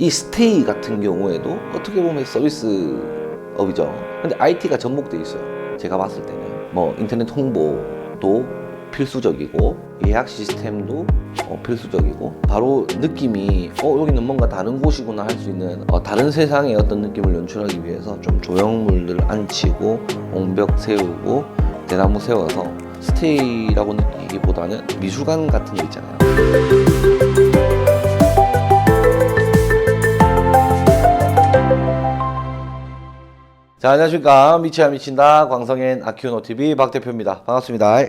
이 스테이 같은 경우에도 어떻게 보면 서비스업이죠. 근데 IT가 접목돼 있어요. 제가 봤을 때는 뭐 인터넷 홍보도 필수적이고 예약 시스템도 필수적이고 바로 느낌이 여기는 뭔가 다른 곳이구나 할 수 있는 다른 세상의 어떤 느낌을 연출하기 위해서 좀 조형물들을 앉히고 옹벽 세우고 대나무 세워서 스테이라고 느끼기보다는 미술관 같은 게 있잖아요. 자, 안녕하십니까. 미치야 미친다 광성엔 아키오노TV 박대표입니다. 반갑습니다.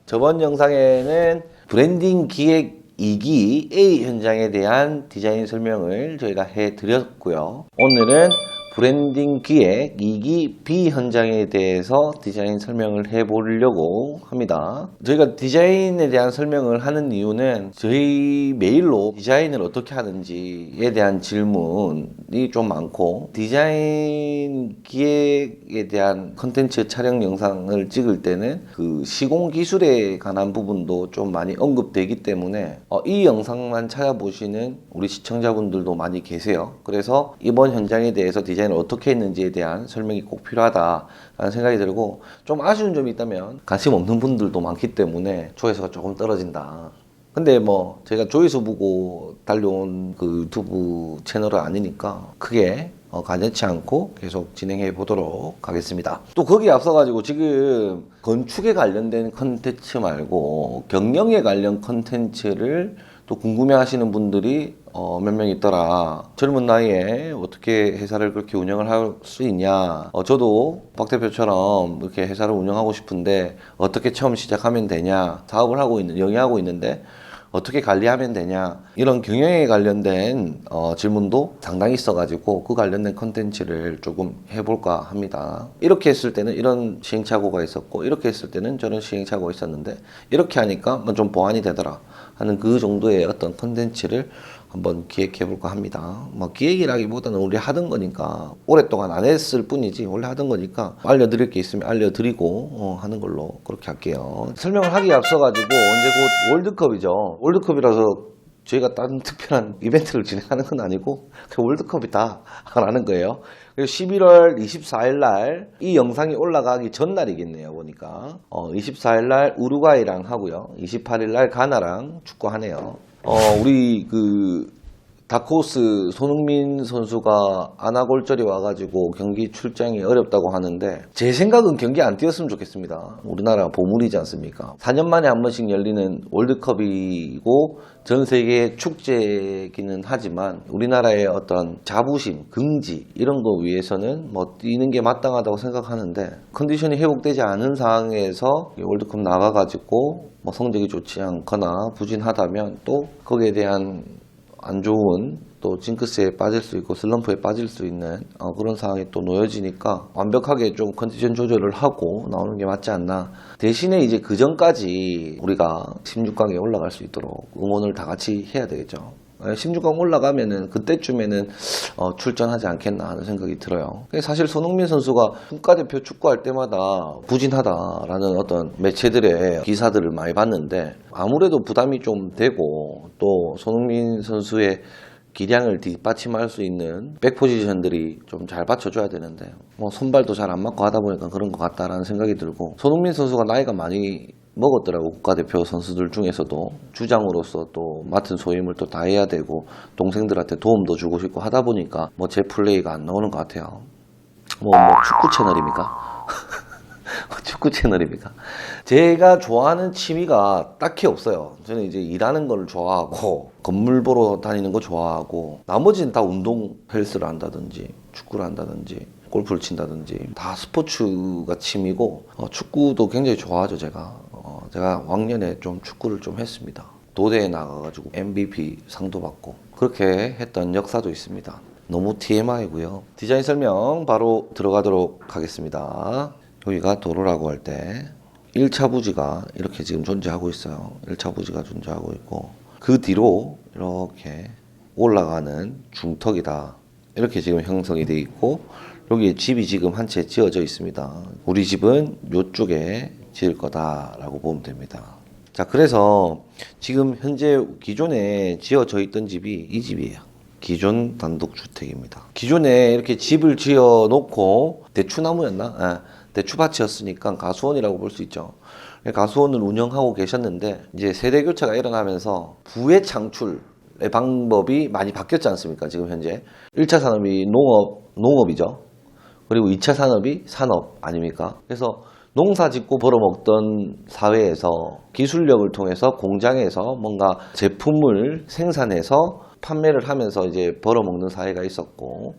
저번 영상에는 브랜딩 기획 2기 A 현장에 대한 디자인 설명을 저희가 해드렸고요. 오늘은 브랜딩 기획 2기 B 현장에 대해서 디자인 설명을 해보려고 합니다. 저희가 디자인에 대한 설명을 하는 이유는 저희 메일로 디자인을 어떻게 하는지에 대한 질문이 좀 많고 디자인 기획에 대한 컨텐츠 촬영 영상을 찍을 때는 그 시공 기술에 관한 부분도 좀 많이 언급되기 때문에 이 영상만 찾아보시는 우리 시청자분들도 많이 계세요. 그래서 이번 현장에 대해서 디자인을 어떻게 했는지에 대한 설명이 꼭 필요하다라는 생각이 들고, 좀 아쉬운 점이 있다면 관심 없는 분들도 많기 때문에 조회수가 조금 떨어진다. 근데 뭐 제가 조회수 보고 달려온 그 유튜브 채널은 아니니까 크게 가전치 않고 계속 진행해 보도록 하겠습니다. 또 거기에 앞서가지고 지금 건축에 관련된 컨텐츠 말고 경영에 관련 컨텐츠를 또 궁금해 하시는 분들이 몇 명 있더라. 젊은 나이에 어떻게 회사를 그렇게 운영을 할 수 있냐. 저도 박 대표처럼 이렇게 회사를 운영하고 싶은데 어떻게 처음 시작하면 되냐. 사업을 하고 영위하고 있는데 어떻게 관리하면 되냐. 이런 경영에 관련된 질문도 상당히 있어가지고 그 관련된 컨텐츠를 조금 해볼까 합니다. 이렇게 했을 때는 이런 시행착오가 있었고 이렇게 했을 때는 저런 시행착오가 있었는데 이렇게 하니까 좀 보완이 되더라 하는 그 정도의 어떤 컨텐츠를 한번 기획해볼까 합니다. 뭐 기획이라기보다는 우리 하던 거니까 오랫동안 안 했을 뿐이지 원래 하던 거니까 알려드릴 게 있으면 알려드리고 하는 걸로 그렇게 할게요. 설명을 하기에 앞서가지고 언제 곧 월드컵이죠. 월드컵이라서 저희가 다른 특별한 이벤트를 진행하는 건 아니고 월드컵이다 라는 거예요. 그리고 11월 24일 날 이 영상이 올라가기 전날이겠네요. 보니까 24일 날 우루과이랑 하고요. 28일 날 가나랑 축구하네요. 우리 다크호스 손흥민 선수가 안아골절이 와가지고 경기 출장이 어렵다고 하는데 제 생각은 경기 안 뛰었으면 좋겠습니다. 우리나라 보물이지 않습니까? 4년 만에 한 번씩 열리는 월드컵이고 전 세계 축제이기는 하지만 우리나라의 어떤 자부심, 긍지 이런 거 위해서는 뭐 뛰는 게 마땅하다고 생각하는데 컨디션이 회복되지 않은 상황에서 월드컵 나가가지고 뭐 성적이 좋지 않거나 부진하다면 또 거기에 대한 안 좋은 또 징크스에 빠질 수 있고 슬럼프에 빠질 수 있는 그런 상황이 또 놓여지니까 완벽하게 좀 컨디션 조절을 하고 나오는 게 맞지 않나. 대신에 이제 그 전까지 우리가 16강에 올라갈 수 있도록 응원을 다 같이 해야 되겠죠. 16강 올라가면은 그때쯤에는 출전하지 않겠나 하는 생각이 들어요. 사실 손흥민 선수가 국가대표 축구할 때마다 부진하다라는 어떤 매체들의 기사들을 많이 봤는데 아무래도 부담이 좀 되고 또 손흥민 선수의 기량을 뒷받침할 수 있는 백 포지션들이 좀 잘 받쳐줘야 되는데 뭐 손발도 잘 안 맞고 하다 보니까 그런 것 같다라는 생각이 들고, 손흥민 선수가 나이가 많이 먹었더라고. 국가대표 선수들 중에서도 주장으로서 또 맡은 소임을 또 다 해야 되고 동생들한테 도움도 주고 싶고 하다 보니까 뭐 제 플레이가 안 나오는 것 같아요. 뭐 축구 채널입니까? 축구 채널입니까? 제가 좋아하는 취미가 딱히 없어요. 저는 이제 일하는 걸 좋아하고 건물 보러 다니는 거 좋아하고 나머지는 다 운동, 헬스를 한다든지 축구를 한다든지 골프를 친다든지 다 스포츠가 취미고 축구도 굉장히 좋아하죠. 제가 왕년에 좀 축구를 좀 했습니다. 도대에 나가가지고 MVP 상도 받고 그렇게 했던 역사도 있습니다. 너무 TMI고요. 디자인 설명 바로 들어가도록 하겠습니다. 여기가 도로라고 할 때 1차 부지가 이렇게 지금 존재하고 있어요. 1차 부지가 존재하고 있고 그 뒤로 이렇게 올라가는 중턱이다. 이렇게 지금 형성이 되어 있고 여기에 집이 지금 한 채 지어져 있습니다. 우리 집은 이쪽에 지을 거다라고 보면 됩니다. 자, 그래서 지금 현재 기존에 지어져 있던 집이 이 집이에요. 기존 단독주택입니다. 기존에 이렇게 집을 지어 놓고 대추나무였나? 아, 대추밭이었으니까 가수원이라고 볼 수 있죠. 가수원을 운영하고 계셨는데 이제 세대 교체가 일어나면서 부의 창출의 방법이 많이 바뀌었지 않습니까? 지금 현재 1차 산업이 농업이죠. 그리고 2차 산업이 산업 아닙니까? 그래서 농사 짓고 벌어먹던 사회에서 기술력을 통해서 공장에서 뭔가 제품을 생산해서 판매를 하면서 이제 벌어먹는 사회가 있었고,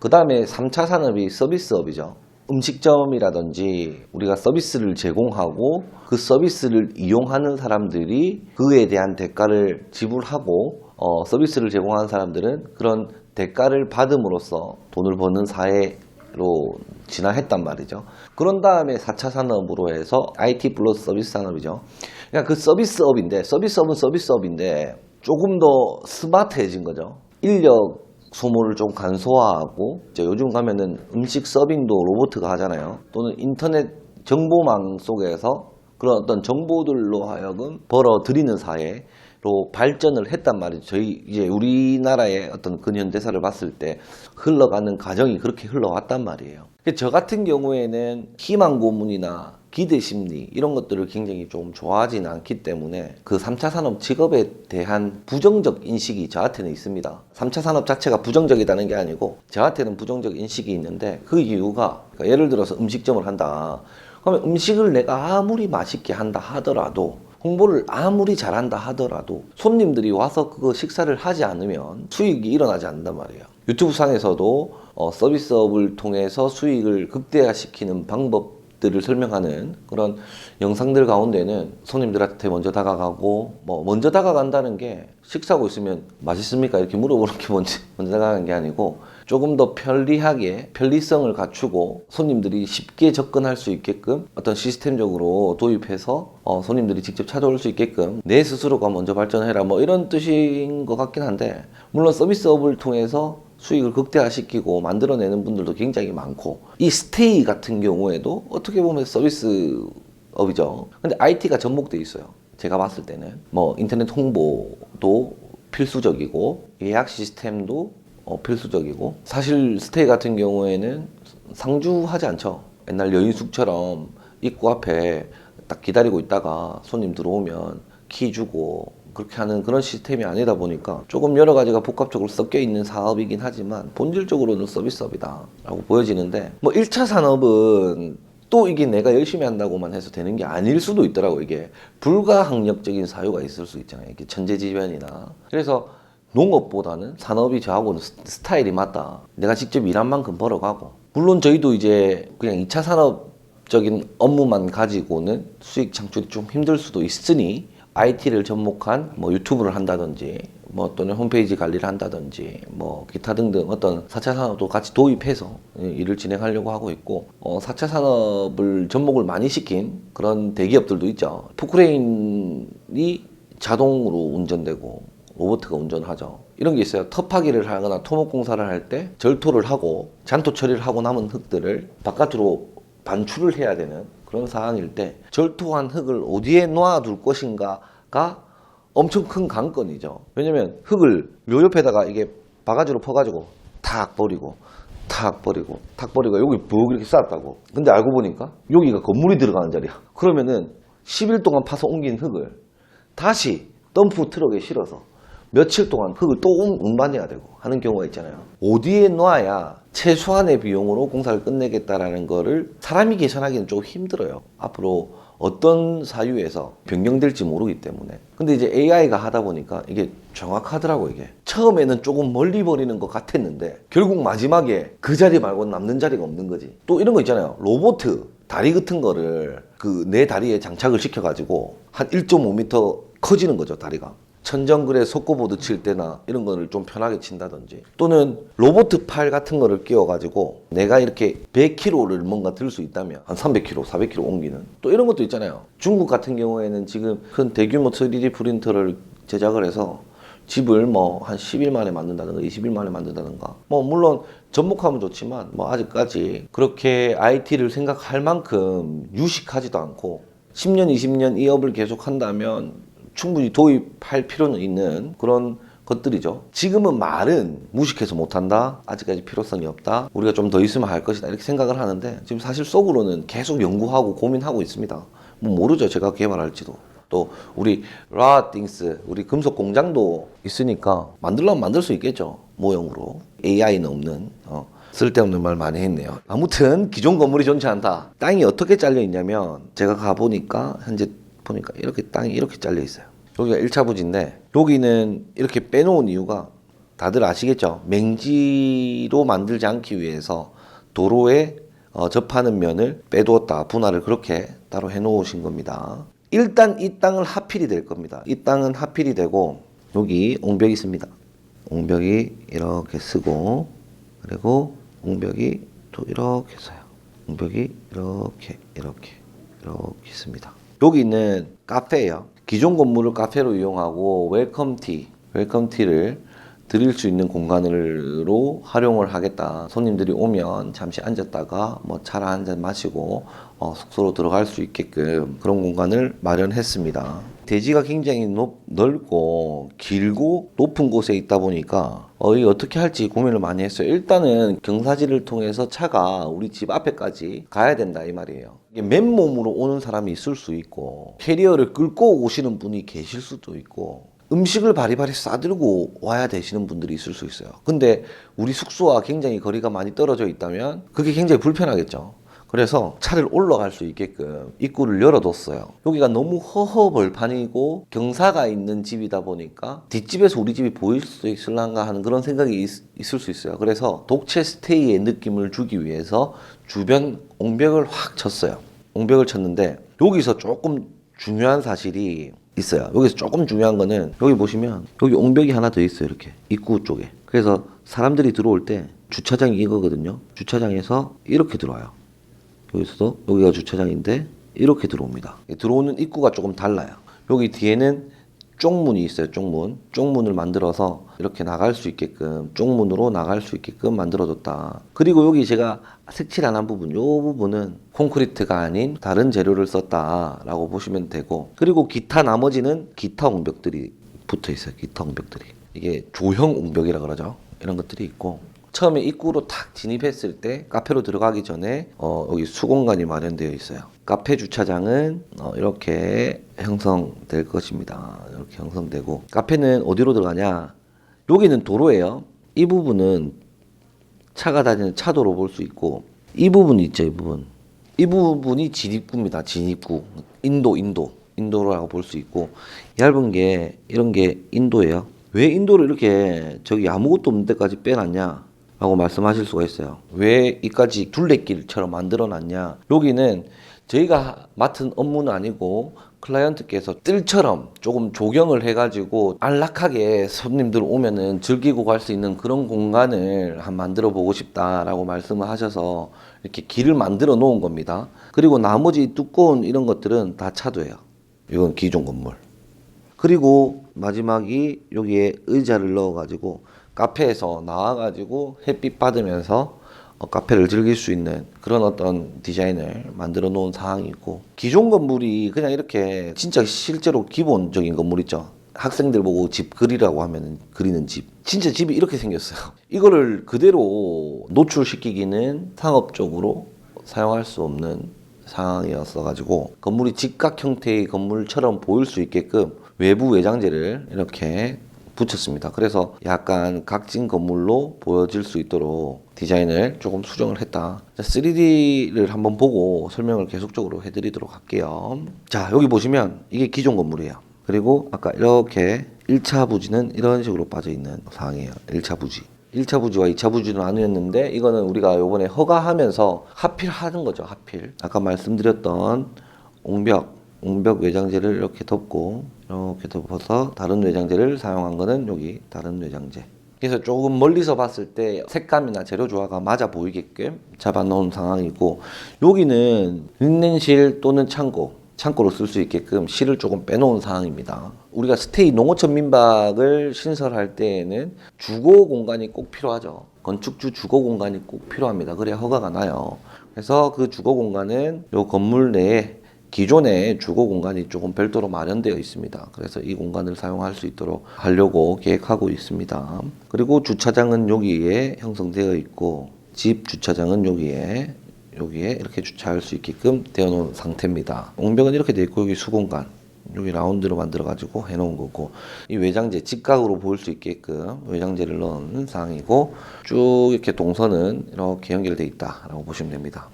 그 다음에 3차 산업이 서비스업이죠. 음식점이라든지 우리가 서비스를 제공하고 그 서비스를 이용하는 사람들이 그에 대한 대가를 지불하고 서비스를 제공하는 사람들은 그런 대가를 받음으로써 돈을 버는 사회로 진화했단 말이죠. 그런 다음에 4차 산업으로 해서 IT 플러스 서비스 산업이죠. 그러니까 그 서비스업인데 서비스업인데 조금 더 스마트해진 거죠. 인력 소모를 좀 간소화하고, 이제 요즘 가면은 음식 서빙도 로봇가 하잖아요. 또는 인터넷 정보망 속에서 그런 어떤 정보들로 하여금 벌어들이는 사회로 발전을 했단 말이죠. 저희 이제 우리나라의 어떤 근현대사를 봤을 때 흘러가는 과정이 그렇게 흘러왔단 말이에요. 저 같은 경우에는 희망 고문이나 기대 심리 이런 것들을 굉장히 좀 좋아하지는 않기 때문에 그 3차 산업 직업에 대한 부정적 인식이 저한테는 있습니다. 3차 산업 자체가 부정적이라는 게 아니고 저한테는 부정적 인식이 있는데, 그 이유가 그러니까 예를 들어서 음식점을 한다. 그러면 음식을 내가 아무리 맛있게 한다 하더라도, 홍보를 아무리 잘한다 하더라도 손님들이 와서 그거 식사를 하지 않으면 수익이 일어나지 않는단 말이에요. 유튜브 상에서도 서비스업을 통해서 수익을 극대화시키는 방법들을 설명하는 그런 영상들 가운데는 손님들한테 먼저 다가가고, 먼저 다가간다는 게 식사하고 있으면 맛있습니까? 이렇게 물어보는 게 먼저 다가가는 게 아니고, 조금 더 편리하게 편리성을 갖추고 손님들이 쉽게 접근할 수 있게끔 어떤 시스템적으로 도입해서 손님들이 직접 찾아올 수 있게끔 내 스스로가 먼저 발전해라, 이런 뜻인 것 같긴 한데, 물론 서비스업을 통해서 수익을 극대화시키고 만들어내는 분들도 굉장히 많고, 이 스테이 같은 경우에도 어떻게 보면 서비스업이죠. 근데 IT가 접목돼 있어요. 제가 봤을 때는 인터넷 홍보도 필수적이고 예약 시스템도 필수적이고, 사실 스테이 같은 경우에는 상주하지 않죠. 옛날 여인숙처럼 입구 앞에 딱 기다리고 있다가 손님 들어오면 키 주고 그렇게 하는 그런 시스템이 아니다 보니까 조금 여러 가지가 복합적으로 섞여 있는 사업이긴 하지만 본질적으로는 서비스업이다 라고 보여지는데, 1차 산업은 또 이게 내가 열심히 한다고만 해서 되는 게 아닐 수도 있더라고. 이게 불가항력적인 사유가 있을 수 있잖아요. 이게 천재지변이나. 그래서 농업보다는 산업이 저하고는 스타일이 맞다. 내가 직접 일한 만큼 벌어가고, 물론 저희도 이제 그냥 2차 산업적인 업무만 가지고는 수익 창출이 좀 힘들 수도 있으니 IT를 접목한 유튜브를 한다든지 또는 홈페이지 관리를 한다든지 기타 등등 어떤 4차 산업도 같이 도입해서 일을 진행하려고 하고 있고, 4차 산업을 접목을 많이 시킨 그런 대기업들도 있죠. 포크레인이 자동으로 운전되고 로봇가 운전하죠. 이런 게 있어요. 터파기를 하거나 토목공사를 할 때 절토를 하고 잔토 처리를 하고 남은 흙들을 바깥으로 반출을 해야 되는 그런 상황일 때 절토한 흙을 어디에 놓아둘 것인가가 엄청 큰 관건이죠. 왜냐면 흙을 요 옆에다가 이게 바가지로 퍼가지고 탁 버리고 여기 푹 이렇게 쌓았다고. 근데 알고 보니까 여기가 건물이 들어가는 자리야. 그러면은 10일 동안 파서 옮긴 흙을 다시 덤프 트럭에 실어서 며칠 동안 흙을 또 운반해야 되고 하는 경우가 있잖아요. 어디에 놔야 최소한의 비용으로 공사를 끝내겠다라는 거를 사람이 계산하기는 좀 힘들어요. 앞으로 어떤 사유에서 변경될지 모르기 때문에. 근데 이제 AI가 하다 보니까 이게 정확하더라고. 이게 처음에는 조금 멀리 버리는 것 같았는데 결국 마지막에 그 자리 말고 남는 자리가 없는 거지. 또 이런 거 있잖아요. 로봇 다리 같은 거를 내 다리에 장착을 시켜가지고 한 1.5m 커지는 거죠, 다리가. 천정글에 속고보드 칠 때나 이런 거를 좀 편하게 친다든지, 또는 로보트 팔 같은 거를 끼워가지고 내가 이렇게 100kg를 뭔가 들 수 있다면 한 300kg, 400kg 옮기는, 또 이런 것도 있잖아요. 중국 같은 경우에는 지금 큰 대규모 3D 프린터를 제작을 해서 집을 한 10일 만에 만든다든가 20일 만에 만든다든가, 물론 접목하면 좋지만 아직까지 그렇게 IT를 생각할 만큼 유식하지도 않고 10년, 20년 이 업을 계속 한다면 충분히 도입할 필요는 있는 그런 것들이죠. 지금은 말은 무식해서 못한다. 아직까지 필요성이 없다. 우리가 좀 더 있으면 할 것이다. 이렇게 생각을 하는데 지금 사실 속으로는 계속 연구하고 고민하고 있습니다. 뭐 모르죠. 제가 개발할지도. 또 우리 라띵스, 우리 금속 공장도 있으니까 만들려면 만들 수 있겠죠. 모형으로. AI는 없는. 쓸데없는 말 많이 했네요. 아무튼 기존 건물이 좋지 않다. 땅이 어떻게 잘려 있냐면 제가 가보니까 현재 보니까 이렇게 땅이 이렇게 잘려 있어요. 여기가 1차 부지인데 여기는 이렇게 빼놓은 이유가 다들 아시겠죠? 맹지로 만들지 않기 위해서 도로에 접하는 면을 빼두었다. 분할을 그렇게 따로 해놓으신 겁니다. 일단 이 땅은 하필이 될 겁니다. 이 땅은 하필이 되고 여기 옹벽이 있습니다. 옹벽이 이렇게 쓰고 그리고 옹벽이 또 이렇게 써요. 옹벽이 이렇게 있습니다. 여기는 카페예요. 기존 건물을 카페로 이용하고 웰컴티를 드릴 수 있는 공간으로 활용을 하겠다. 손님들이 오면 잠시 앉았다가 뭐 차를 한 잔 마시고 숙소로 들어갈 수 있게끔 그런 공간을 마련했습니다. 대지가 굉장히 넓고 길고 높은 곳에 있다 보니까 이게 어떻게 할지 고민을 많이 했어요. 일단은 경사지를 통해서 차가 우리 집 앞에까지 가야 된다 이 말이에요. 이게 맨몸으로 오는 사람이 있을 수 있고 캐리어를 끌고 오시는 분이 계실 수도 있고 음식을 바리바리 싸들고 와야 되시는 분들이 있을 수 있어요. 근데 우리 숙소와 굉장히 거리가 많이 떨어져 있다면 그게 굉장히 불편하겠죠. 그래서 차를 올라갈 수 있게끔 입구를 열어뒀어요. 여기가 너무 허허벌판이고 경사가 있는 집이다 보니까 뒷집에서 우리 집이 보일 수 있을란가 하는 그런 생각이 있을 수 있어요. 그래서 독채 스테이의 느낌을 주기 위해서 주변 옹벽을 확 쳤어요. 옹벽을 쳤는데 여기서 조금 중요한 사실이 있어요. 여기서 조금 중요한 거는 여기 보시면 여기 옹벽이 하나 더 있어요. 이렇게 입구 쪽에. 그래서 사람들이 들어올 때 주차장이 이거거든요. 주차장에서 이렇게 들어와요. 여기서도 여기가 주차장인데 이렇게 들어옵니다. 들어오는 입구가 조금 달라요. 여기 뒤에는 쪽문이 있어요. 쪽문을 만들어서 이렇게 나갈 수 있게끔 쪽문으로 나갈 수 있게끔 만들어줬다. 그리고 여기 제가 색칠 안 한 부분, 이 부분은 콘크리트가 아닌 다른 재료를 썼다라고 보시면 되고, 그리고 기타 나머지는 기타 옹벽들이 붙어 있어요. 기타 옹벽들이 이게 조형 옹벽이라 그러죠. 이런 것들이 있고, 처음에 입구로 탁 진입했을 때 카페로 들어가기 전에 여기 수공간이 마련되어 있어요. 카페 주차장은 이렇게 형성될 것입니다. 이렇게 형성되고, 카페는 어디로 들어가냐? 여기는 도로예요. 이 부분은 차가 다니는 차도로 볼 수 있고, 이 부분이 있죠. 이 부분이 진입구입니다. 진입구. 인도라고 볼 수 있고, 얇은 게 이런 게 인도예요. 왜 인도를 이렇게 저기 아무것도 없는 데까지 빼놨냐 라고 말씀하실 수가 있어요. 왜 이까지 둘레길처럼 만들어 놨냐. 여기는 저희가 맡은 업무는 아니고 클라이언트께서 뜰처럼 조금 조경을 해가지고 안락하게 손님들 오면은 즐기고 갈 수 있는 그런 공간을 한번 만들어 보고 싶다라고 말씀을 하셔서 이렇게 길을 만들어 놓은 겁니다. 그리고 나머지 두꺼운 이런 것들은 다 차도예요. 이건 기존 건물. 그리고 마지막이 여기에 의자를 넣어가지고 카페에서 나와가지고 햇빛 받으면서 카페를 즐길 수 있는 그런 어떤 디자인을 만들어 놓은 상황이 있고, 기존 건물이 그냥 이렇게 진짜 실제로 기본적인 건물 있죠. 학생들 보고 집 그리라고 하면 그리는 집. 진짜 집이 이렇게 생겼어요. 이거를 그대로 노출시키기는 상업적으로 사용할 수 없는 상황이었어가지고 건물이 직각 형태의 건물처럼 보일 수 있게끔 외부 외장재를 이렇게 붙였습니다. 그래서 약간 각진 건물로 보여질 수 있도록 디자인을 조금 수정을 했다. 3D를 한번 보고 설명을 계속적으로 해드리도록 할게요. 자, 여기 보시면 이게 기존 건물이에요. 그리고 아까 이렇게 1차 부지는 이런 식으로 빠져있는 상황이에요. 1차 부지. 1차 부지와 2차 부지는 아니었는데 이거는 우리가 요번에 허가하면서 하필 하는 거죠. 하필. 아까 말씀드렸던 옹벽 외장재를 이렇게 덮고 이렇게 덮어서 다른 외장재를 사용한 거는 여기 다른 외장재. 그래서 조금 멀리서 봤을 때 색감이나 재료 조화가 맞아 보이게끔 잡아놓은 상황이고, 여기는 린넨실 또는 창고로 쓸 수 있게끔 실을 조금 빼놓은 상황입니다. 우리가 스테이 농어촌 민박을 신설할 때에는 주거 공간이 꼭 필요하죠. 건축주 주거 공간이 꼭 필요합니다. 그래야 허가가 나요. 그래서 그 주거 공간은 요 건물 내에 기존에 주거 공간이 조금 별도로 마련되어 있습니다. 그래서 이 공간을 사용할 수 있도록 하려고 계획하고 있습니다. 그리고 주차장은 여기에 형성되어 있고 집 주차장은 여기에 이렇게 주차할 수 있게끔 되어 놓은 상태입니다. 옹벽은 이렇게 되어 있고 여기 수공간, 여기 라운드로 만들어 가지고 해 놓은 거고, 이 외장재 직각으로 보일 수 있게끔 외장재를 넣은 상황이고, 쭉 이렇게 동선은 이렇게 연결되어 있다라고 보시면 됩니다.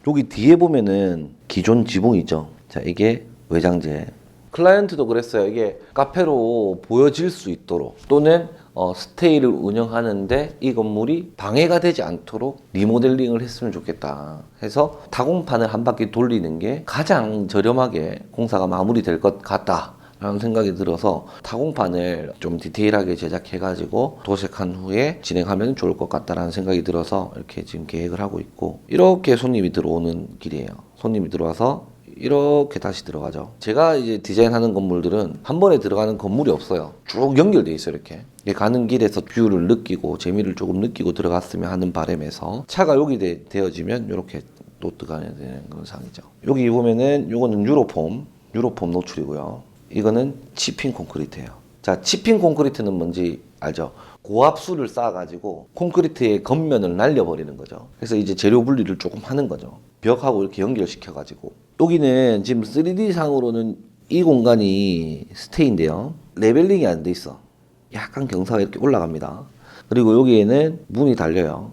여기 뒤에 보면은 기존 지붕이죠. 자, 이게 외장재. 클라이언트도 그랬어요. 이게 카페로 보여질 수 있도록 또는 스테이를 운영하는데 이 건물이 방해가 되지 않도록 리모델링을 했으면 좋겠다 해서 타공판을 한 바퀴 돌리는 게 가장 저렴하게 공사가 마무리될 것 같다 라는 생각이 들어서 타공판을 좀 디테일하게 제작해 가지고 도색한 후에 진행하면 좋을 것 같다라는 생각이 들어서 이렇게 지금 계획을 하고 있고, 이렇게 손님이 들어오는 길이에요. 손님이 들어와서 이렇게 다시 들어가죠. 제가 이제 디자인하는 건물들은 한 번에 들어가는 건물이 없어요. 쭉 연결돼 있어요. 이렇게 가는 길에서 뷰를 느끼고 재미를 조금 느끼고 들어갔으면 하는 바람에서 차가 여기 되어지면 이렇게 또 들어가야 되는 그런 상황이죠. 여기 보면은 요거는 유로폼 노출이고요. 이거는 치핑 콘크리트예요. 자, 치핑 콘크리트는 뭔지 알죠? 고압수를 쌓아가지고 콘크리트의 겉면을 날려버리는 거죠. 그래서 이제 재료 분리를 조금 하는 거죠. 벽하고 이렇게 연결시켜가지고. 여기는 지금 3D 상으로는 이 공간이 스테이인데요. 레벨링이 안 돼 있어. 약간 경사가 이렇게 올라갑니다. 그리고 여기에는 문이 달려요.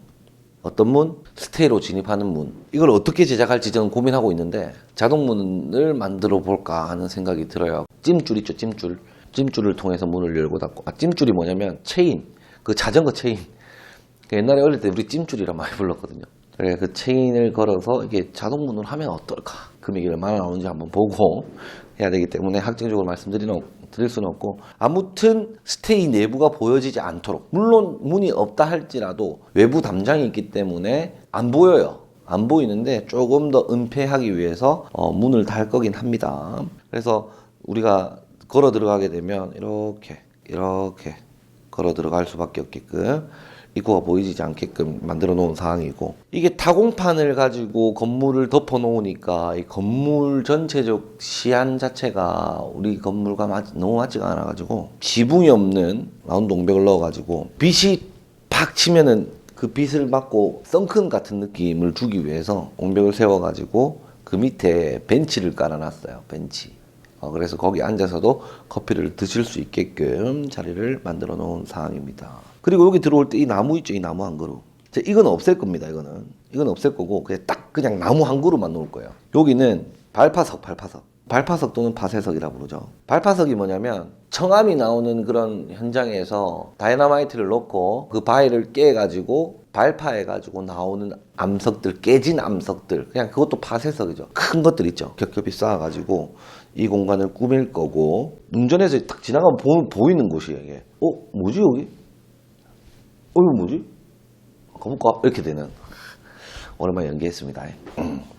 어떤 문? 스테이로 진입하는 문. 이걸 어떻게 제작할지 저는 고민하고 있는데 자동문을 만들어 볼까 하는 생각이 들어요. 찜줄 있죠, 찜줄. 찜줄을 통해서 문을 열고 닫고. 찜줄이 뭐냐면 체인. 그 자전거 체인. 옛날에 어릴 때 우리 찜줄이라 많이 불렀거든요. 그래, 그 체인을 걸어서 이게 자동문을 하면 어떨까? 금액이 얼마나 나오는지 한번 보고 해야 되기 때문에 확정적으로 드릴 수는 없고, 아무튼 스테이 내부가 보여지지 않도록, 물론 문이 없다 할지라도 외부 담장이 있기 때문에 안 보여요. 안 보이는데 조금 더 은폐하기 위해서 문을 달 거긴 합니다. 그래서 우리가 걸어 들어가게 되면 이렇게 걸어 들어갈 수밖에 없게끔 입구가 보이지 않게끔 만들어 놓은 상황이고, 이게 타공판을 가지고 건물을 덮어 놓으니까 이 건물 전체적 시안 자체가 우리 건물과 너무 맞지가 않아 가지고 지붕이 없는 라운드 옹벽을 넣어 가지고 빛이 팍 치면은 그 빛을 막고 선큰 같은 느낌을 주기 위해서 옹벽을 세워 가지고 그 밑에 벤치를 깔아 놨어요. 벤치. 그래서 거기 앉아서도 커피를 드실 수 있게끔 자리를 만들어 놓은 상황입니다. 그리고 여기 들어올 때 이 나무 있죠? 이 나무 한 그루. 이건 없앨 겁니다. 이건 없앨 거고 그냥 나무 한 그루만 놓을 거예요. 여기는 발파석 또는 파쇄석이라고 부르죠. 발파석이 뭐냐면 청암이 나오는 그런 현장에서 다이너마이트를 넣고 그 바위를 깨가지고 발파해가지고 나오는 암석들, 깨진 암석들, 그냥 그것도 파쇄석이죠. 큰 것들 있죠. 겹겹이 쌓아가지고 이 공간을 꾸밀 거고, 운전해서 딱 지나가면 보이는 곳이에요. 이게. 뭐지 여기? 이거 뭐지? 가볼까? 이렇게 되는. 오랜만에 연기했습니다.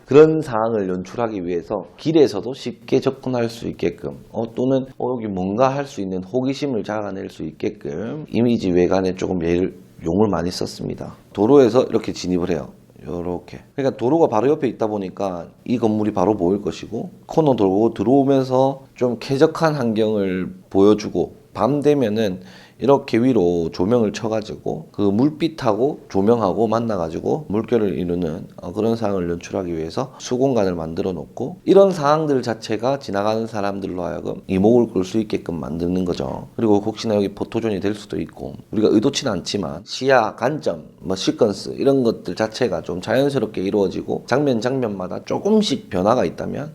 그런 상황을 연출하기 위해서 길에서도 쉽게 접근할 수 있게끔 또는 여기 뭔가 할 수 있는 호기심을 자아낼 수 있게끔 이미지 외관에 조금 용을 많이 썼습니다. 도로에서 이렇게 진입을 해요. 요렇게. 그러니까 도로가 바로 옆에 있다 보니까 이 건물이 바로 보일 것이고, 코너 돌고 들어오면서 좀 쾌적한 환경을 보여주고, 밤 되면은 이렇게 위로 조명을 쳐가지고 그 물빛하고 조명하고 만나가지고 물결을 이루는 그런 상황을 연출하기 위해서 수공간을 만들어 놓고, 이런 상황들 자체가 지나가는 사람들로 하여금 이목을 끌 수 있게끔 만드는 거죠. 그리고 혹시나 여기 포토존이 될 수도 있고, 우리가 의도치는 않지만 시야, 관점, 시퀀스 이런 것들 자체가 좀 자연스럽게 이루어지고 장면마다 조금씩 변화가 있다면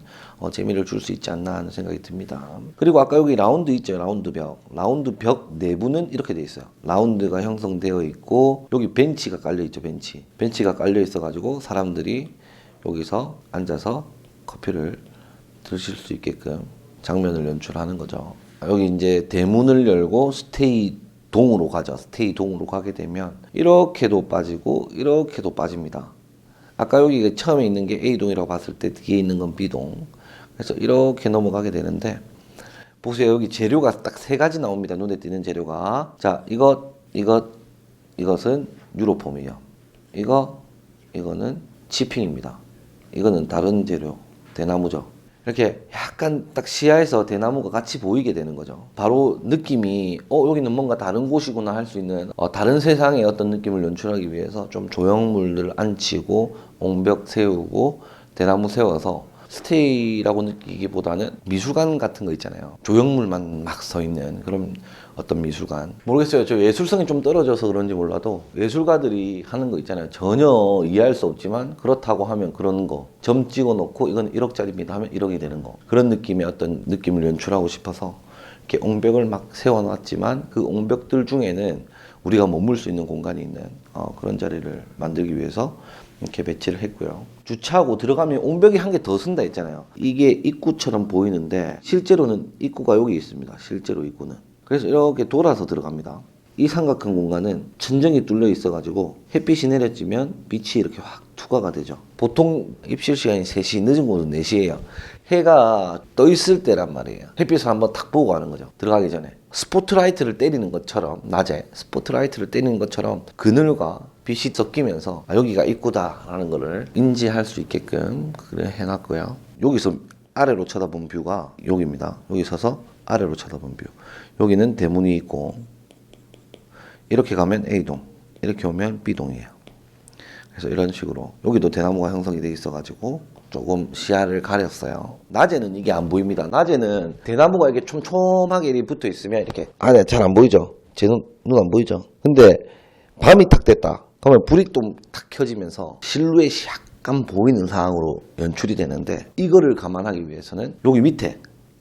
재미를 줄 수 있지 않나 하는 생각이 듭니다. 그리고 아까 여기 라운드 있죠. 라운드 벽 내부는 이렇게 돼 있어요. 라운드가 형성되어 있고, 여기 벤치가 깔려 있죠. 벤치가 깔려 있어 가지고 사람들이 여기서 앉아서 커피를 드실 수 있게끔 장면을 연출하는 거죠. 여기 이제 대문을 열고 스테이 동으로 가죠. 스테이 동으로 가게 되면 이렇게도 빠지고 이렇게도 빠집니다. 아까 여기 처음에 있는 게 A동이라고 봤을 때 뒤에 있는 건 B동. 그래서 이렇게 넘어가게 되는데, 보세요. 여기 재료가 딱 세 가지 나옵니다. 눈에 띄는 재료가. 자, 이것은 유로폼이에요. 이거는 치핑입니다. 이거는 다른 재료, 대나무죠. 이렇게 약간 딱 시야에서 대나무가 같이 보이게 되는 거죠. 바로 느낌이 여기는 뭔가 다른 곳이구나 할 수 있는 다른 세상의 어떤 느낌을 연출하기 위해서 좀 조형물들을 앉히고 옹벽 세우고 대나무 세워서 스테이라고 느끼기보다는 미술관 같은 거 있잖아요. 조형물만 막 서 있는 그런 어떤 미술관. 모르겠어요. 저 예술성이 좀 떨어져서 그런지 몰라도 예술가들이 하는 거 있잖아요. 전혀 이해할 수 없지만 그렇다고 하면 그런 거. 점 찍어 놓고 이건 1억짜리입니다 하면 1억이 되는 거. 그런 느낌의 어떤 느낌을 연출하고 싶어서 이렇게 옹벽을 막 세워놨지만 그 옹벽들 중에는 우리가 머물 수 있는 공간이 있는 그런 자리를 만들기 위해서 이렇게 배치를 했고요. 주차하고 들어가면 옹벽이 한 개 더 쓴다 했잖아요. 이게 입구처럼 보이는데 실제로는 입구가 여기 있습니다. 실제로 입구는. 그래서 이렇게 돌아서 들어갑니다. 이 삼각형 공간은 천정이 뚫려 있어가지고 햇빛이 내려지면 빛이 이렇게 확 투과가 되죠. 보통 입실 시간이 3시, 늦은 곳은 4시예요. 해가 떠 있을 때란 말이에요. 햇빛을 한번 탁 보고 가는 거죠. 들어가기 전에. 스포트라이트를 때리는 것처럼, 낮에 스포트라이트를 때리는 것처럼 그늘과 빛이 섞이면서 여기가 입구다라는 거를 인지할 수 있게끔 그래 해놨고요. 여기서 아래로 쳐다본 뷰가 여기입니다. 여기 서서 아래로 쳐다본 뷰. 여기는 대문이 있고 이렇게 가면 A동, 이렇게 오면 B동이에요. 그래서 이런 식으로 여기도 대나무가 형성이 돼 있어가지고 조금 시야를 가렸어요. 낮에는 이게 안 보입니다. 낮에는 대나무가 이렇게 촘촘하게 이렇게 붙어 있으면 이렇게 안에 잘 안 보이죠? 제 눈 안 보이죠? 근데 밤이 탁 됐다. 그러면 불이 또 탁 켜지면서 실루엣이 약간 보이는 상황으로 연출이 되는데 이거를 감안하기 위해서는 여기 밑에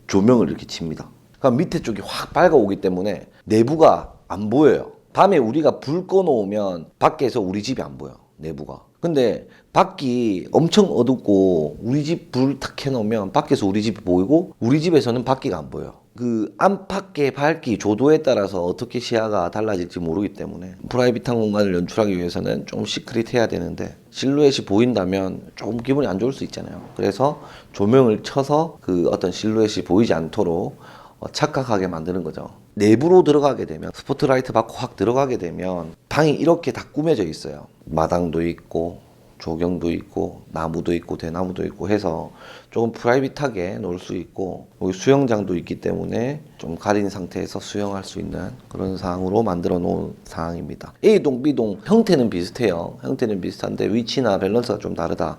조명을 이렇게 칩니다. 그럼 밑에 쪽이 확 밝아오기 때문에 내부가 안 보여요. 밤에 우리가 불 꺼놓으면 밖에서 우리 집이 안 보여. 내부가. 근데 밖이 엄청 어둡고 우리 집 불 탁 켜놓으면 밖에서 우리 집이 보이고 우리 집에서는 밖이가 안 보여. 그 안팎의 밝기 조도에 따라서 어떻게 시야가 달라질지 모르기 때문에 프라이빗한 공간을 연출하기 위해서는 좀 시크릿해야 되는데 실루엣이 보인다면 조금 기분이 안 좋을 수 있잖아요. 그래서 조명을 쳐서 그 어떤 실루엣이 보이지 않도록 착각하게 만드는 거죠. 내부로 들어가게 되면 스포트라이트 받고 확 들어가게 되면 방이 이렇게 다 꾸며져 있어요. 마당도 있고 조경도 있고 나무도 있고 대나무도 있고 해서 조금 프라이빗하게 놀 수 있고 여기 수영장도 있기 때문에 좀 가린 상태에서 수영할 수 있는 그런 상황으로 만들어 놓은 상황입니다. A동, B동 형태는 비슷해요. 형태는 비슷한데 위치나 밸런스가 좀 다르다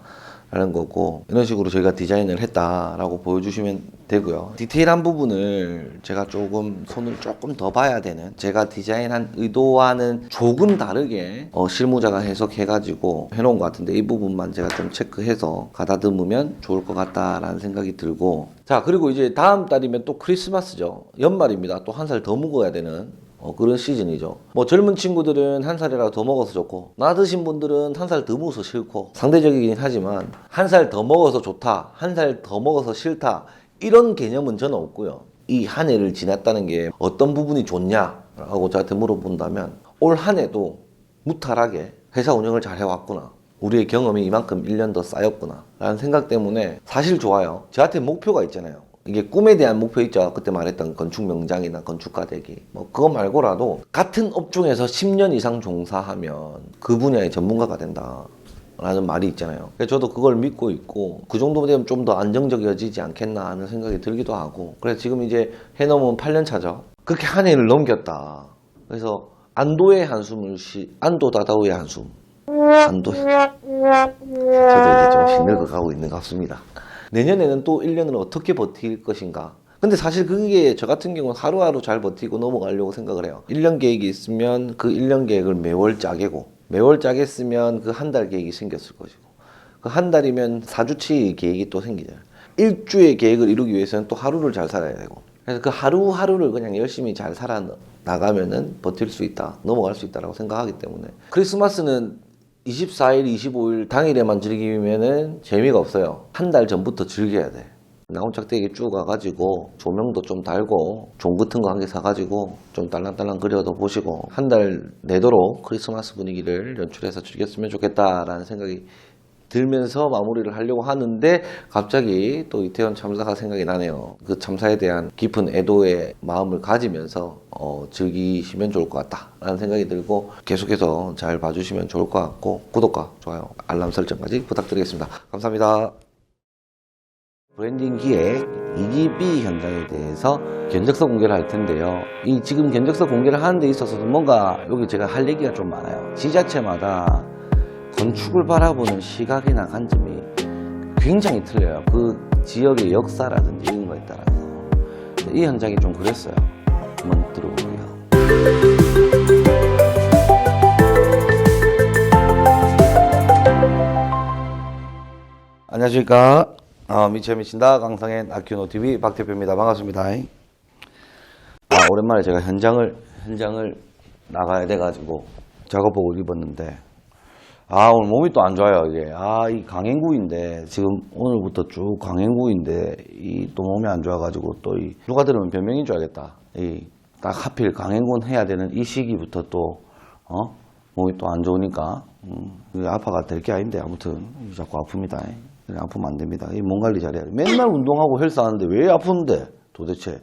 라는 거고 이런 식으로 저희가 디자인을 했다라고 보여주시면 되고요. 디테일한 부분을 제가 조금 손을 조금 더 봐야 되는 제가 디자인한 의도와는 조금 다르게 실무자가 해석해가지고 해놓은 것 같은데 이 부분만 제가 좀 체크해서 가다듬으면 좋을 것 같다라는 생각이 들고 자 그리고 이제 다음 달이면 또 크리스마스죠. 연말입니다. 또 한 살 더 먹어야 되는 그런 시즌이죠. 뭐 젊은 친구들은 한 살이라도 더 먹어서 좋고 나 드신 분들은 한 살 더 먹어서 싫고 상대적이긴 하지만 한 살 더 먹어서 좋다, 한 살 더 먹어서 싫다 이런 개념은 저는 없고요. 이 한 해를 지났다는 게 어떤 부분이 좋냐라고 저한테 물어본다면 올 한 해도 무탈하게 회사 운영을 잘 해왔구나. 우리의 경험이 이만큼 1년 더 쌓였구나 라는 생각 때문에 사실 좋아요. 저한테 목표가 있잖아요. 이게 꿈에 대한 목표 있죠. 그때 말했던 건축 명장이나 건축가 되기. 뭐 그거 말고라도 같은 업종에서 10년 이상 종사하면 그 분야의 전문가가 된다. 라는 말이 있잖아요. 그래서 저도 그걸 믿고 있고 그 정도 되면 좀 더 안정적이어지지 않겠나 하는 생각이 들기도 하고 그래서 지금 이제 해넘은 8년 차죠. 그렇게 한 해를 넘겼다. 그래서 안도의 한숨을 안도다다우의 한숨. 안도. 저도 이제 조금씩 늙어가고 있는 것 같습니다. 내년에는 또 1년을 어떻게 버틸 것인가. 근데 사실 그게 저 같은 경우는 하루하루 잘 버티고 넘어가려고 생각을 해요. 1년 계획이 있으면 그 1년 계획을 매월 짜개고 매월 짜겠으면 그 한 달 계획이 생겼을 것이고 그 한 달이면 4주치 계획이 또 생기잖아요. 1주의 계획을 이루기 위해서는 또 하루를 잘 살아야 되고 그래서 그 하루하루를 그냥 열심히 잘 살아나가면은 버틸 수 있다. 넘어갈 수 있다라고 생각하기 때문에 크리스마스는 24일, 25일 당일에만 즐기면은 재미가 없어요. 한 달 전부터 즐겨야 돼. 나온짝대기 쭉 가가지고 조명도 좀 달고 종 같은 거 한 개 사가지고 좀 딸랑딸랑 그려도 보시고 한 달 내도록 크리스마스 분위기를 연출해서 즐겼으면 좋겠다라는 생각이 들면서 마무리를 하려고 하는데 갑자기 또 이태원 참사가 생각이 나네요. 그 참사에 대한 깊은 애도의 마음을 가지면서 즐기시면 좋을 것 같다라는 생각이 들고 계속해서 잘 봐주시면 좋을 것 같고 구독과 좋아요, 알람 설정까지 부탁드리겠습니다. 감사합니다. 브랜딩 기획 2기 B 현장에 대해서 견적서 공개를 할 텐데요. 이 지금 견적서 공개를 하는 데 있어서도 뭔가 여기 제가 할 얘기가 좀 많아요. 지자체마다 건축을 바라보는 시각이나 관점이 굉장히 틀려요. 그 지역의 역사라든지 이런 거에 따라서. 이 현장이 좀 그랬어요. 한번 들어볼게요. 안녕하십니까. 미치다 강성현 아큐노TV 박대표입니다. 반갑습니다. 오랜만에 제가 현장을 나가야 돼가지고 작업복을 입었는데 오늘 몸이 또 안 좋아요. 이게 이 강행구인데 지금 오늘부터 쭉 강행구인데 이 또 몸이 안 좋아가지고 또 누가 들으면 변명인 줄 알겠다. 딱 하필 강행군 해야 되는 이 시기부터 또 몸이 또 안 좋으니까 아파가 될 게 아닌데 아무튼 자꾸 아픕니다. 아프면 안 됩니다. 이 몸 관리 잘해야 돼. 맨날 운동하고 헬스 하는데 왜 아픈데 도대체.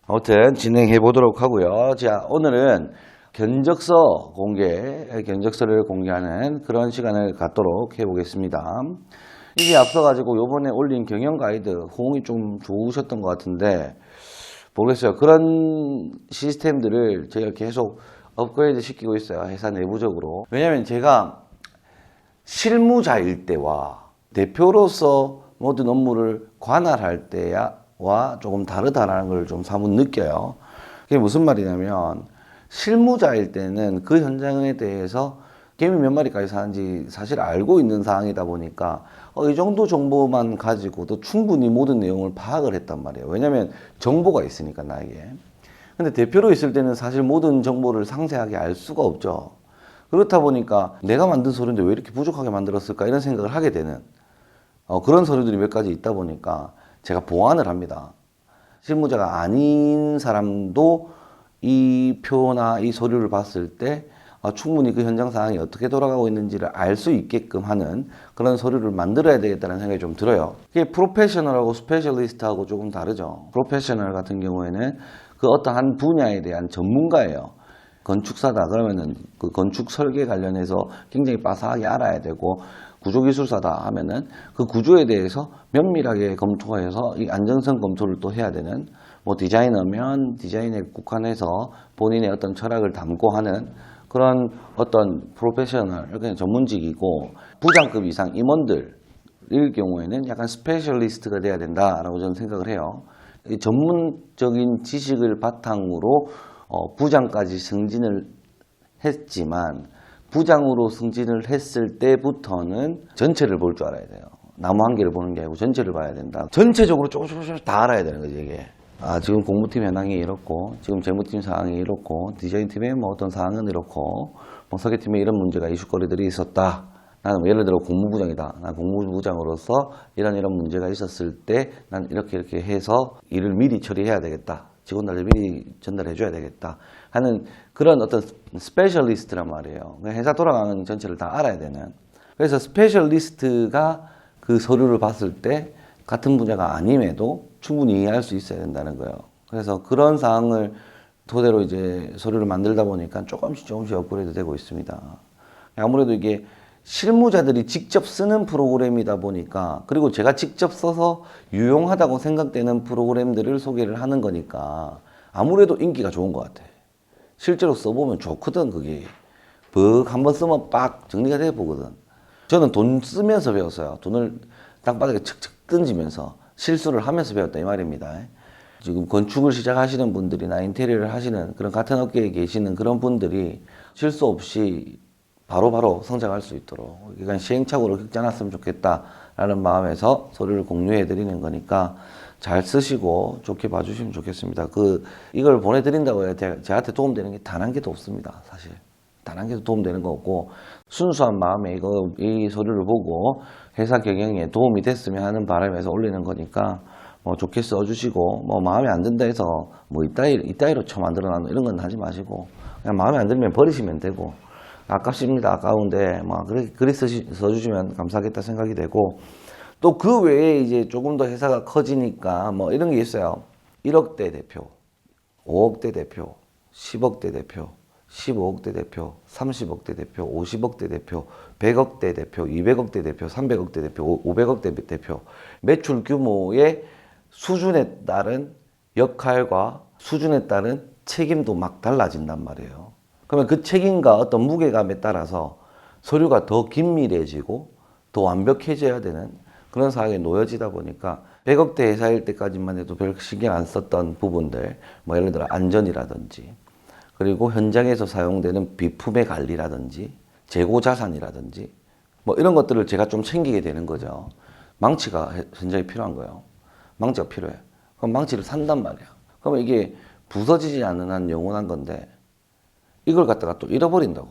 아무튼 진행해 보도록 하고요. 자, 오늘은 견적서를 공개하는 그런 시간을 갖도록 해보겠습니다. 이게 앞서가지고 요번에 올린 경영 가이드 호응이 좀 좋으셨던 것 같은데 모르겠어요. 그런 시스템들을 제가 계속 업그레이드 시키고 있어요. 회사 내부적으로. 왜냐면 제가 실무자일 때와 대표로서 모든 업무를 관할할 때와 조금 다르다라는 걸 좀 사뭇 느껴요. 그게 무슨 말이냐면 실무자일 때는 그 현장에 대해서 개미 몇 마리까지 사는지 사실 알고 있는 상황이다 보니까 이 정도 정보만 가지고도 충분히 모든 내용을 파악을 했단 말이에요. 왜냐하면 정보가 있으니까 나에게. 근데 대표로 있을 때는 사실 모든 정보를 상세하게 알 수가 없죠. 그렇다 보니까 내가 만든 서류인데 왜 이렇게 부족하게 만들었을까 이런 생각을 하게 되는 그런 서류들이 몇 가지 있다 보니까 제가 보완을 합니다. 실무자가 아닌 사람도 이 표나 이 서류를 봤을 때 충분히 그 현장 상황이 어떻게 돌아가고 있는지를 알 수 있게끔 하는 그런 서류를 만들어야 되겠다는 생각이 좀 들어요. 이게 프로페셔널하고 스페셜리스트하고 조금 다르죠. 프로페셔널 같은 경우에는 그 어떤 한 분야에 대한 전문가예요. 건축사다 그러면은 그 건축 설계 관련해서 굉장히 빠삭하게 알아야 되고, 구조기술사다 하면은 그 구조에 대해서 면밀하게 검토해서 이 안정성 검토를 또 해야 되는, 뭐 디자이너면 디자인에 국한해서 본인의 어떤 철학을 담고 하는 그런 어떤 프로페셔널, 이렇게 전문직이고, 부장급 이상 임원들일 경우에는 약간 스페셜리스트가 돼야 된다라고 저는 생각을 해요. 이 전문적인 지식을 바탕으로 부장까지 승진을 했지만, 부장으로 승진을 했을 때부터는 전체를 볼 줄 알아야 돼요. 나무 한 개를 보는 게 아니고 전체를 봐야 된다. 전체적으로 조금씩 다 알아야 되는 거지, 이게. 지금 공무팀 현황이 이렇고, 지금 재무팀 상황이 이렇고, 디자인팀의 뭐 어떤 상황은 이렇고, 뭐 설계팀에 이런 문제가 이슈거리들이 있었다. 나는 예를 들어 공무부장이다. 난 공무부장으로서 이런 문제가 있었을 때 난 이렇게 해서 일을 미리 처리해야 되겠다. 직원들을 미리 전달해 줘야 되겠다 하는 그런 어떤 스페셜리스트란 말이에요. 회사 돌아가는 전체를 다 알아야 되는. 그래서 스페셜리스트가 그 서류를 봤을 때 같은 분야가 아님에도 충분히 이해할 수 있어야 된다는 거예요. 그래서 그런 사항을 토대로 이제 서류를 만들다 보니까 조금씩 업그레이드 되고 있습니다. 아무래도 이게 실무자들이 직접 쓰는 프로그램이다 보니까, 그리고 제가 직접 써서 유용하다고 생각되는 프로그램들을 소개를 하는 거니까 아무래도 인기가 좋은 것 같아. 실제로 써보면 좋거든. 그게 한번 쓰면 빡 정리가 돼 보거든. 저는 돈 쓰면서 배웠어요. 돈을 땅바닥에 척척 던지면서 실수를 하면서 배웠다 이 말입니다. 지금 건축을 시작하시는 분들이나 인테리어를 하시는 그런 같은 업계에 계시는 그런 분들이 실수 없이 바로바로 성장할 수 있도록 이건 시행착오를 겪지 않았으면 좋겠다라는 마음에서 서류를 공유해 드리는 거니까 잘 쓰시고 좋게 봐주시면 좋겠습니다. 이걸 보내드린다고 해서 저한테 도움되는 게 단 한 개도 없습니다. 사실 단 한 개도 도움되는 거 없고, 순수한 마음에 이 서류를 보고 회사 경영에 도움이 됐으면 하는 바람에서 올리는 거니까 뭐 좋게 써주시고, 뭐 마음에 안 든다 해서 뭐 이따위로 만들어 놨는 이런 건 하지 마시고, 그냥 마음에 안 들면 버리시면 되고, 아깝습니다. 아까운데 뭐 글이 써주시면 감사하겠다 생각이 되고, 또 그 외에 이제 조금 더 회사가 커지니까 뭐 이런 게 있어요. 1억대 대표, 5억대 대표, 10억대 대표 15억대 대표, 30억대 대표, 50억대 대표, 100억대 대표, 200억대 대표, 300억대 대표, 500억대 대표. 매출 규모의 수준에 따른 역할과 수준에 따른 책임도 막 달라진단 말이에요. 그러면 그 책임과 어떤 무게감에 따라서 서류가 더 긴밀해지고 더 완벽해져야 되는 그런 상황에 놓여지다 보니까 100억대 회사일 때까지만 해도 별 신경 안 썼던 부분들, 뭐 예를 들어 안전이라든지 그리고 현장에서 사용되는 비품의 관리라든지 재고 자산이라든지 뭐 이런 것들을 제가 좀 챙기게 되는 거죠. 망치가 현장에 필요한 거예요. 망치가 필요해. 그럼 망치를 산단 말이야. 그러면 이게 부서지지 않는 한 영원한 건데 이걸 갖다가 또 잃어버린다고.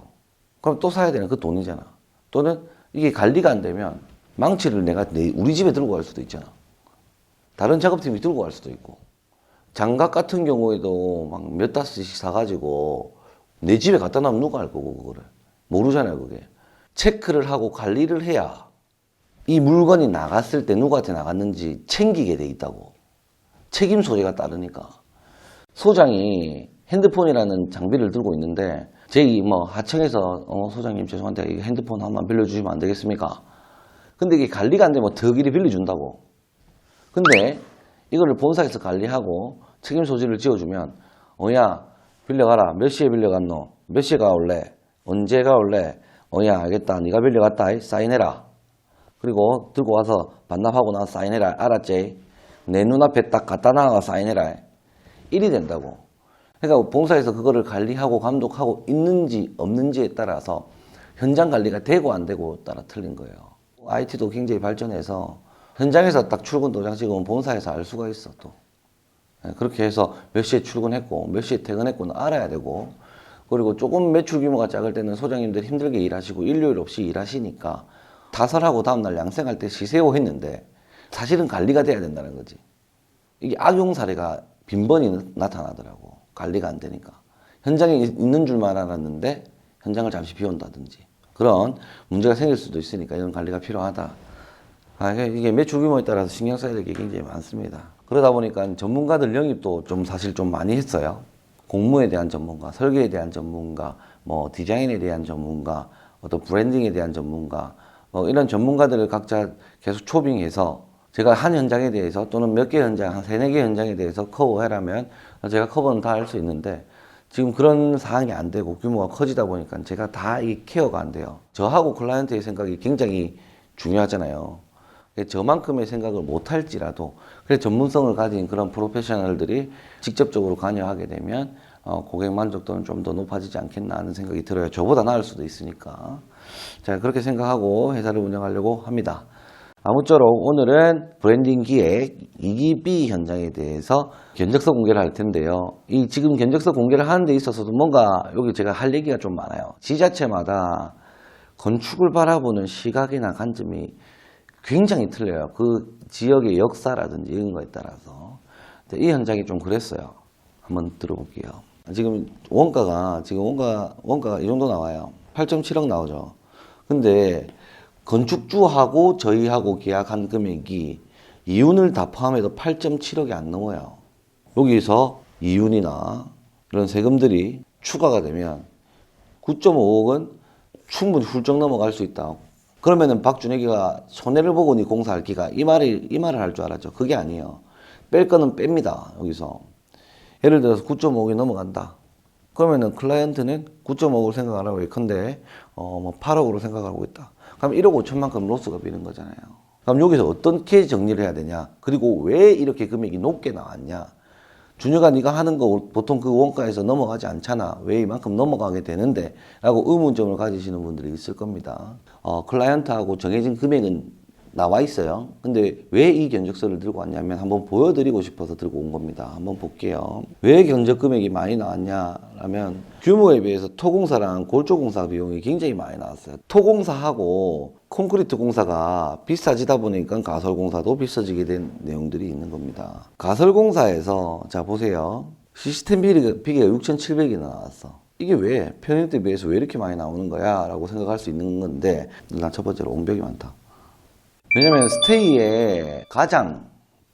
그럼 또 사야 되는 그 돈이잖아. 또는 이게 관리가 안 되면 망치를 내가 우리 집에 들고 갈 수도 있잖아. 다른 작업팀이 들고 갈 수도 있고. 장갑 같은 경우에도 막 몇 다스씩 사가지고 내 집에 갖다 놔면 누가 알 거고 그거를. 모르잖아요 그게. 체크를 하고 관리를 해야 이 물건이 나갔을 때 누구한테 나갔는지 챙기게 돼 있다고. 책임 소재가 따르니까. 소장이 핸드폰이라는 장비를 들고 있는데 저희 뭐 하청에서 소장님 죄송한데 이 핸드폰 한번 빌려주시면 안 되겠습니까? 근데 이게 관리가 안 되면 더 길이 빌려준다고. 근데 이거를 본사에서 관리하고 책임 소지를 지어주면 야 빌려가라. 몇 시에 빌려갔노? 몇 시에 가올래? 언제 가올래? 야 알겠다. 네가 빌려갔다. 사인해라. 그리고 들고 와서 반납하고 나서 사인해라. 알았지? 내 눈앞에 딱 갖다 놔가 사인해라. 일이 된다고. 그러니까 본사에서 그거를 관리하고 감독하고 있는지 없는지에 따라서 현장 관리가 되고 안 되고 따라 틀린 거예요. IT도 굉장히 발전해서 현장에서 딱 출근 도장 찍으면 본사에서 알 수가 있어 또. 그렇게 해서 몇 시에 출근했고 몇 시에 퇴근했고는 알아야 되고 그리고 조금 매출 규모가 작을 때는 소장님들이 힘들게 일하시고 일요일 없이 일하시니까 타설하고 다음날 양생할 때 쉬세요 했는데 사실은 관리가 돼야 된다는 거지. 이게 악용 사례가 빈번히 나타나더라고. 관리가 안 되니까. 현장에 있는 줄만 알았는데 현장을 잠시 비운다든지 그런 문제가 생길 수도 있으니까 이런 관리가 필요하다. 이게 매출 규모에 따라서 신경 써야 될 게 굉장히 많습니다. 그러다 보니까 전문가들 영입도 좀 사실 좀 많이 했어요. 공무에 대한 전문가, 설계에 대한 전문가, 뭐 디자인에 대한 전문가, 어떤 브랜딩에 대한 전문가, 뭐 이런 전문가들을 각자 계속 초빙해서 제가 한 현장에 대해서 또는 몇 개 현장, 한 3, 4개 현장에 대해서 커버해라면 제가 커버는 다 할 수 있는데 지금 그런 사항이 안 되고 규모가 커지다 보니까 제가 다 이 케어가 안 돼요. 저하고 클라이언트의 생각이 굉장히 중요하잖아요. 저만큼의 생각을 못 할지라도 그래 전문성을 가진 그런 프로페셔널들이 직접적으로 관여하게 되면 고객 만족도는 좀 더 높아지지 않겠나 하는 생각이 들어요. 저보다 나을 수도 있으니까. 자, 그렇게 생각하고 회사를 운영하려고 합니다. 아무쪼록 오늘은 브랜딩 기획 2기 B 현장에 대해서 견적서 공개를 할 텐데요. 이 지금 견적서 공개를 하는 데 있어서도 뭔가 여기 제가 할 얘기가 좀 많아요. 지자체마다 건축을 바라보는 시각이나 관점이 굉장히 틀려요. 그 지역의 역사라든지 이런 거에 따라서. 이 현장이 좀 그랬어요. 한번 들어볼게요. 지금 원가가 이 정도 나와요. 8.7억 나오죠. 근데 건축주하고 저희하고 계약한 금액이 이윤을 다 포함해도 8.7억이 안 넘어요. 여기서 이윤이나 이런 세금들이 추가가 되면 9.5억은 충분히 훌쩍 넘어갈 수 있다. 그러면은 박준혁이가 손해를 보고니 공사할 기가 이 말을 할 줄 알았죠. 그게 아니에요. 뺄 거는 뺍니다. 여기서. 예를 들어서 9.5억이 넘어간다. 그러면은 클라이언트는 9.5억을 생각 안 하고 예컨대 뭐 8억으로 생각하고 있다. 그럼 1억 5천만큼 로스가 비는 거잖아요. 그럼 여기서 어떻게 정리를 해야 되냐? 그리고 왜 이렇게 금액이 높게 나왔냐? 준혁아 네가 하는 거 보통 그 원가에서 넘어가지 않잖아. 왜 이만큼 넘어가게 되는데? 라고 의문점을 가지시는 분들이 있을 겁니다. 클라이언트하고 정해진 금액은 나와 있어요. 근데 왜 이 견적서를 들고 왔냐면 한번 보여드리고 싶어서 들고 온 겁니다. 한번 볼게요. 왜 견적 금액이 많이 나왔냐라면 규모에 비해서 토공사랑 골조공사 비용이 굉장히 많이 나왔어요. 토공사하고 콘크리트 공사가 비싸지다 보니까 가설공사도 비싸지게 된 내용들이 있는 겁니다. 가설공사에서 자 보세요. 시스템 비계가 6,700이 나왔어. 이게 왜 평일 때 비해서 왜 이렇게 많이 나오는 거야? 라고 생각할 수 있는 건데 일단 첫 번째로 옹벽이 많다. 왜냐면 스테이의 가장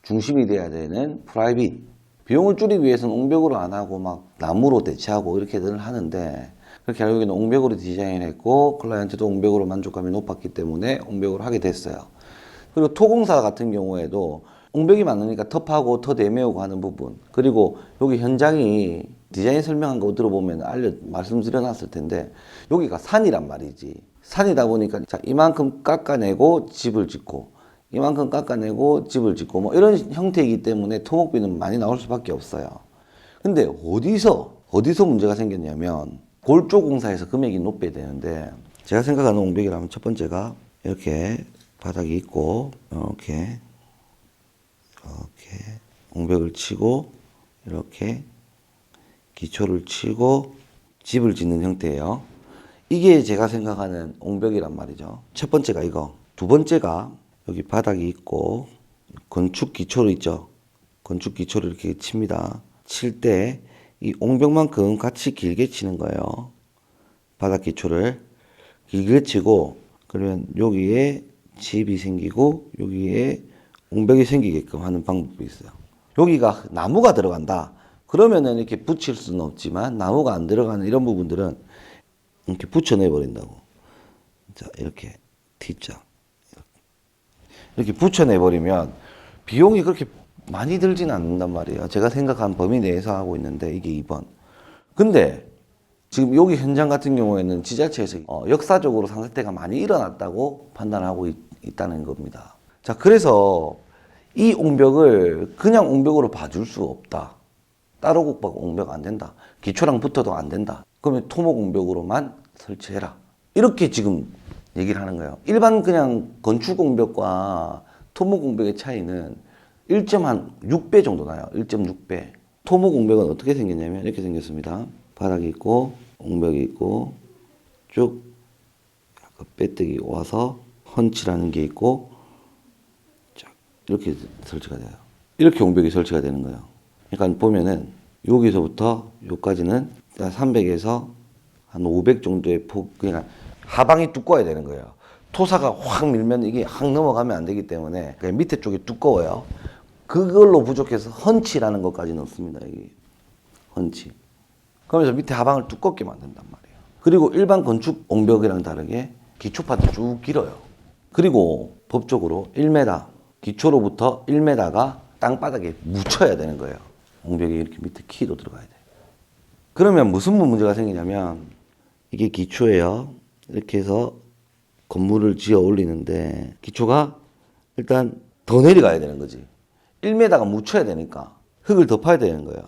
중심이 돼야 되는 프라이빗 비용을 줄이기 위해서는 옹벽으로 안 하고 막 나무로 대체하고 이렇게들 하는데 그렇게 결국에는 옹벽으로 디자인했고 클라이언트도 옹벽으로 만족감이 높았기 때문에 옹벽으로 하게 됐어요. 그리고 토공사 같은 경우에도 옹벽이 많으니까 텁하고 터 내메우고 하는 부분, 그리고 여기 현장이 디자인 설명한 거 들어보면 말씀드려 놨을 텐데 여기가 산이란 말이지. 산이다 보니까 자, 이만큼 깎아내고 집을 짓고 이만큼 깎아내고 집을 짓고 뭐 이런 형태이기 때문에 토목비는 많이 나올 수밖에 없어요. 근데 어디서 문제가 생겼냐면 골조 공사에서 금액이 높아야 되는데 제가 생각하는 옹벽이라면 첫 번째가 이렇게 바닥이 있고 이렇게 옹벽을 치고 이렇게 기초를 치고 집을 짓는 형태예요. 이게 제가 생각하는 옹벽이란 말이죠. 첫 번째가 이거. 두 번째가 여기 바닥이 있고 건축 기초로 있죠. 건축 기초를 이렇게 칩니다. 칠 때 이 옹벽만큼 같이 길게 치는 거예요. 바닥 기초를 길게 치고 그러면 여기에 집이 생기고 여기에 옹벽이 생기게끔 하는 방법이 있어요. 여기가 나무가 들어간다. 그러면은 이렇게 붙일 수는 없지만 나무가 안 들어가는 이런 부분들은 이렇게 붙여내 버린다고. 자, 이렇게 T자 이렇게 붙여내 버리면 비용이 그렇게 많이 들진 않는단 말이에요. 제가 생각한 범위 내에서 하고 있는데 이게 2번. 근데 지금 여기 현장 같은 경우에는 지자체에서 역사적으로 상세태가 많이 일어났다고 판단하고 있다는 겁니다. 자, 그래서 이 옹벽을 그냥 옹벽으로 봐줄 수 없다. 따로 국박 옹벽 안 된다. 기초랑 붙어도 안 된다. 그러면 토목 옹벽으로만 설치해라. 이렇게 지금 얘기를 하는 거예요. 일반 그냥 건축 옹벽과 토목 옹벽의 차이는 1.6배 정도 나요. 1.6배. 토목 옹벽은 어떻게 생겼냐면 이렇게 생겼습니다. 바닥이 있고 옹벽이 있고 쭉 약간 빼뜨기 와서 펀치라는 게 있고 이렇게 설치가 돼요. 이렇게 옹벽이 설치가 되는 거예요. 그러니까 보면은 여기서부터 여기까지는 300에서 한 500 정도의 그러니까 하방이 두꺼워야 되는 거예요. 토사가 확 밀면 이게 확 넘어가면 안 되기 때문에 밑에 쪽이 두꺼워요. 그걸로 부족해서 헌치라는 것까지 넣습니다. 여기 헌치. 그러면서 밑에 하방을 두껍게 만든단 말이에요. 그리고 일반 건축 옹벽이랑 다르게 기초판이 쭉 길어요. 그리고 법적으로 1m, 기초로부터 1m가 땅바닥에 묻혀야 되는 거예요. 옹벽에 이렇게 밑에 키도 들어가야 돼요. 그러면 무슨 문제가 생기냐면 이게 기초예요. 이렇게 해서 건물을 지어 올리는데 기초가 일단 더 내려가야 되는 거지. 1m가 묻혀야 되니까 흙을 더 파야 되는 거예요.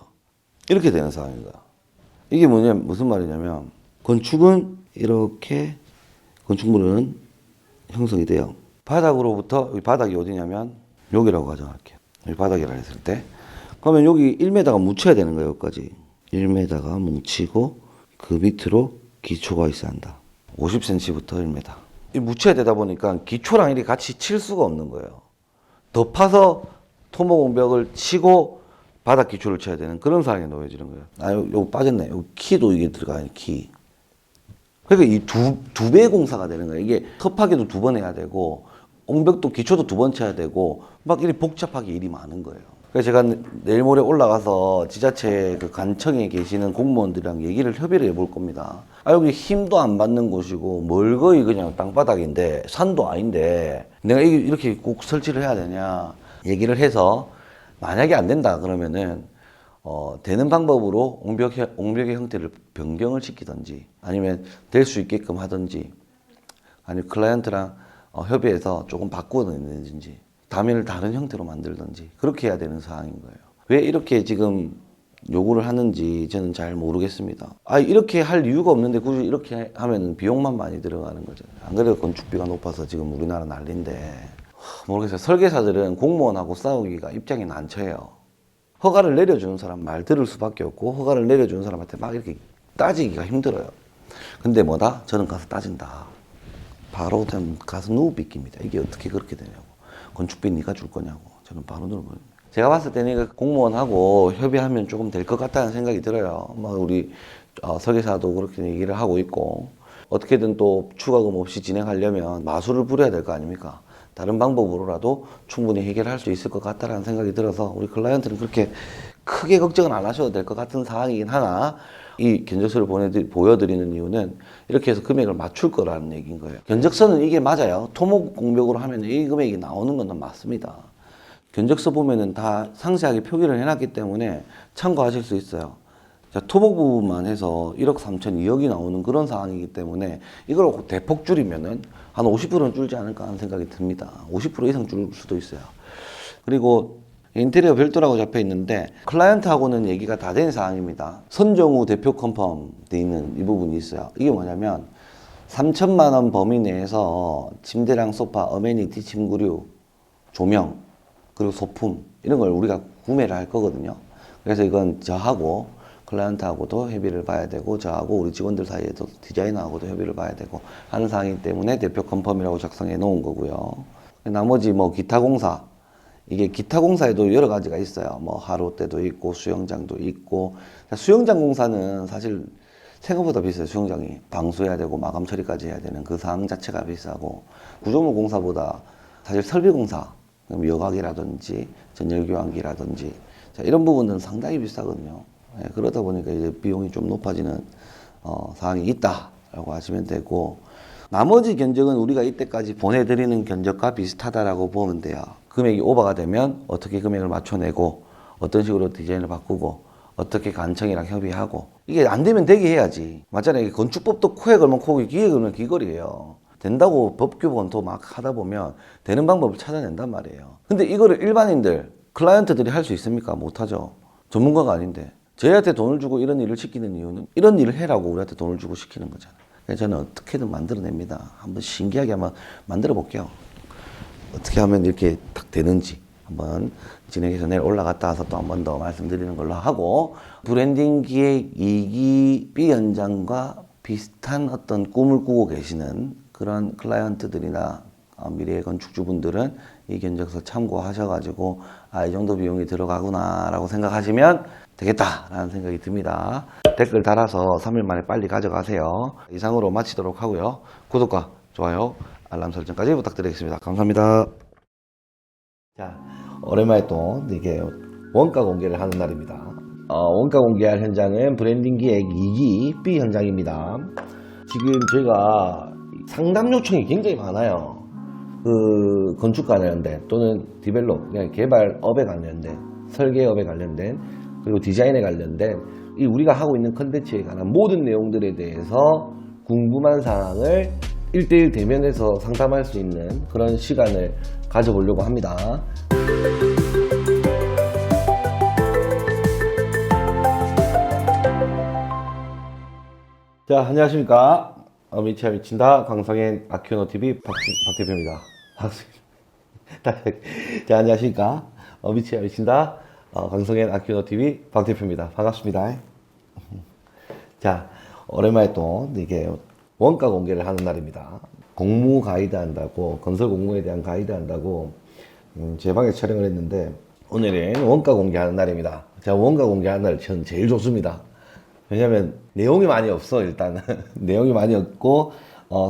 이렇게 되는 상황인 거야. 이게 무슨 말이냐면 건축은 이렇게 건축물은 형성이 돼요. 바닥으로부터 여기 바닥이 어디냐면 여기라고 가정할게요. 여기 바닥이라 했을 때 그러면 여기 1m가 묻혀야 되는 거예요. 여기까지 1m가 뭉치고 그 밑으로 기초가 있어야 한다. 50cm부터 1m. 이 묻혀야 되다 보니까 기초랑 이렇게 같이 칠 수가 없는 거예요. 더 파서 토목옹벽을 치고 바닥 기초를 쳐야 되는 그런 상황에 놓여지는 거예요. 아, 요거 빠졌네. 요 키도 이게 들어가요. 키. 그러니까 이 두 배 공사가 되는 거예요. 이게 텁하게도 2번 해야 되고 옹벽도 기초도 2번 쳐야 되고 막 이렇게 복잡하게 일이 많은 거예요. 그래서 제가 내일 모레 올라가서 지자체 그 관청에 계시는 공무원들이랑 협의를 해볼 겁니다. 아, 여기 힘도 안 받는 곳이고 멀거이 그냥 땅바닥인데 산도 아닌데 내가 이렇게 꼭 설치를 해야 되냐 얘기를 해서 만약에 안 된다 그러면은 되는 방법으로 옹벽의 형태를 변경을 시키든지 아니면 될 수 있게끔 하든지 아니면 클라이언트랑 협의해서 조금 바꾸든지 다면을 다른 형태로 만들든지 그렇게 해야 되는 상황인 거예요. 왜 이렇게 지금 요구를 하는지 저는 잘 모르겠습니다. 아, 이렇게 할 이유가 없는데 굳이 이렇게 하면 비용만 많이 들어가는 거죠. 안 그래도 건축비가 높아서 지금 우리나라 난리인데 모르겠어요. 설계사들은 공무원하고 싸우기가 입장이 난처해요. 허가를 내려주는 사람 말 들을 수밖에 없고 허가를 내려주는 사람한테 막 이렇게 따지기가 힘들어요. 근데 뭐다? 저는 가서 따진다. 바로 그냥 가서 누구 빗깁니다. 이게 어떻게 그렇게 되냐고. 건축비 네가 줄 거냐고. 저는 바로 눌러버립니다. 제가 봤을 때는 공무원하고 협의하면 조금 될 것 같다는 생각이 들어요. 우리 설계사도 그렇게 얘기를 하고 있고 어떻게든 또 추가금 없이 진행하려면 마술을 부려야 될 거 아닙니까? 다른 방법으로라도 충분히 해결할 수 있을 것 같다는 생각이 들어서 우리 클라이언트는 그렇게 크게 걱정은 안 하셔도 될 것 같은 상황이긴 하나 이 견적서를 보여드리는 이유는 이렇게 해서 금액을 맞출 거라는 얘기인 거예요. 견적서는 이게 맞아요. 토목 공백으로 하면 이 금액이 나오는 건 맞습니다. 견적서 보면은 다 상세하게 표기를 해놨기 때문에 참고하실 수 있어요. 자, 토목 부분만 해서 1억 3천, 2억이 나오는 그런 상황이기 때문에 이걸 대폭 줄이면은 한 50%는 줄지 않을까 하는 생각이 듭니다. 50% 이상 줄 수도 있어요. 그리고 인테리어 별도라고 잡혀 있는데 클라이언트하고는 얘기가 다 된 사항입니다. 선정우 대표 컨펌 돼 있는 이 부분이 있어요. 이게 뭐냐면 3천만 원 범위 내에서 침대랑 소파, 어메니티, 침구류, 조명, 그리고 소품 이런 걸 우리가 구매를 할 거거든요. 그래서 이건 저하고 클라이언트하고도 협의를 봐야 되고 저하고 우리 직원들 사이에도 디자이너하고도 협의를 봐야 되고 하는 사항이기 때문에 대표 컨펌이라고 작성해 놓은 거고요. 나머지 뭐 기타 공사, 이게 기타 공사에도 여러 가지가 있어요. 뭐 하롯대도 있고 수영장도 있고. 수영장 공사는 사실 생각보다 비싸요. 수영장이 방수해야 되고 마감 처리까지 해야 되는 그 사항 자체가 비싸고, 구조물 공사보다 사실 설비 공사, 여각이라든지 전열교환기라든지 이런 부분은 상당히 비싸거든요. 그러다 보니까 이제 비용이 좀 높아지는 사항이 있다라고 하시면 되고, 나머지 견적은 우리가 이때까지 보내드리는 견적과 비슷하다라고 보면 돼요. 금액이 오버가 되면 어떻게 금액을 맞춰내고 어떤 식으로 디자인을 바꾸고 어떻게 관청이랑 협의하고, 이게 안 되면 되게 해야지. 맞잖아요. 건축법도 코에 걸면 코고 귀에 걸면 귀걸이에요. 된다고 법규본도 막 하다 보면 되는 방법을 찾아낸단 말이에요. 근데 이거를 일반인들, 클라이언트들이 할 수 있습니까? 못하죠. 전문가가 아닌데. 저희한테 돈을 주고 이런 일을 시키는 이유는 이런 일을 해라고 우리한테 돈을 주고 시키는 거잖아요. 그래서 저는 어떻게든 만들어냅니다. 한번 신기하게 한번 만들어 볼게요. 어떻게 하면 이렇게 딱 되는지 한번 진행해서 내일 올라갔다 와서 또 한 번 더 말씀드리는 걸로 하고, 브랜딩 기획 2기 B 현장과 비슷한 어떤 꿈을 꾸고 계시는 그런 클라이언트들이나 미래의 건축주분들은 이 견적서 참고하셔가지고 이 정도 비용이 들어가구나 라고 생각하시면 되겠다라는 생각이 듭니다. 댓글 달아서 3일 만에 빨리 가져가세요. 이상으로 마치도록 하고요. 구독과 좋아요, 알람 설정까지 부탁드리겠습니다. 감사합니다. 자, 오랜만에 또 이게 원가 공개를 하는 날입니다. 원가 공개할 현장은 브랜딩 기획 2기 B 현장입니다. 지금 저희가 상담 요청이 굉장히 많아요. 그 건축과 관련된 또는 디벨롭, 그냥 개발업에 관련된, 설계업에 관련된, 그리고 디자인에 관련된 이 우리가 하고 있는 컨텐츠에 관한 모든 내용들에 대해서 궁금한 사항을 1대1 대면해서 상담할 수 있는 그런 시간을 가져보려고 합니다. 자, 안녕하십니까. 미치야 미친다 광성엔 아큐노TV 박 대표입니다. 자, 안녕하십니까. 미치야 미친다 광성엔 아큐노TV 박 대표입니다. 반갑습니다. 자, 오랜만에 또 이게 원가 공개를 하는 날입니다. 공무 가이드 한다고, 건설 공무에 대한 가이드 한다고 제 방에 촬영을 했는데, 오늘은 원가 공개하는 날입니다. 제가 원가 공개하는 날 저는 제일 좋습니다. 왜냐면 내용이 많이 없어. 일단은 내용이 많이 없고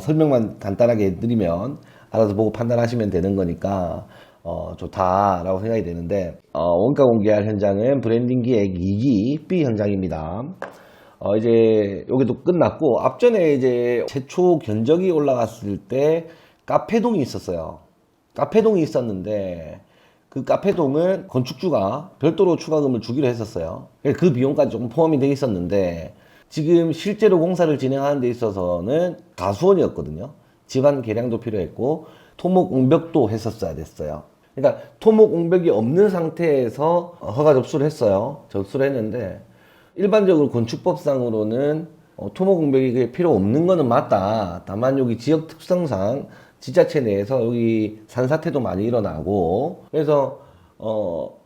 설명만 간단하게 해드리면 알아서 보고 판단하시면 되는 거니까 좋다라고 생각이 되는데, 원가 공개할 현장은 브랜딩 기획 2기 B 현장입니다. 이제 여기도 끝났고, 앞전에 이제 최초 견적이 올라갔을 때 카페동이 있었어요. 카페동이 있었는데 그 카페동은 건축주가 별도로 추가금을 주기로 했었어요. 그 비용까지 조금 포함이 되어 있었는데, 지금 실제로 공사를 진행하는 데 있어서는 가수원이었거든요. 집안 계량도 필요했고 토목 옹벽도 했었어야 됐어요. 그러니까 토목 옹벽이 없는 상태에서 허가 접수를 했어요. 접수를 했는데, 일반적으로 건축법상으로는 토목 공백이 필요 없는 거는 맞다. 다만 여기 지역 특성상 지자체 내에서 여기 산사태도 많이 일어나고, 그래서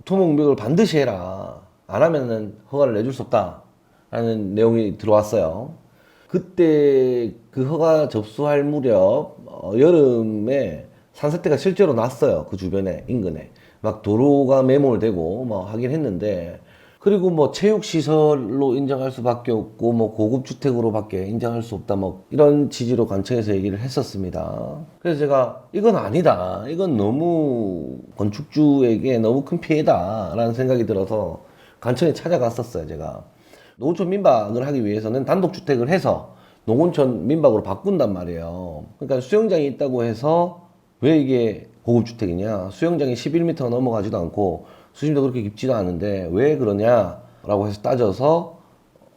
토목 공백을 반드시 해라. 안 하면은 허가를 내줄 수 없다. 라는 내용이 들어왔어요. 그때 그 허가 접수할 무렵 여름에 산사태가 실제로 났어요. 그 주변에, 인근에. 막 도로가 매몰되고 뭐 하긴 했는데, 그리고 뭐 체육시설로 인정할 수밖에 없고 뭐 고급주택으로밖에 인정할 수 없다, 뭐 이런 취지로 관청에서 얘기를 했었습니다. 그래서 제가 이건 아니다, 이건 너무 건축주에게 너무 큰 피해다 라는 생각이 들어서 간청에 찾아갔었어요, 제가. 농어촌 민박을 하기 위해서는 단독주택을 해서 농어촌 민박으로 바꾼단 말이에요. 그러니까 수영장이 있다고 해서 왜 이게 고급주택이냐? 수영장이 11m 넘어가지도 않고 수심도 그렇게 깊지도 않은데 왜 그러냐라고 해서 따져서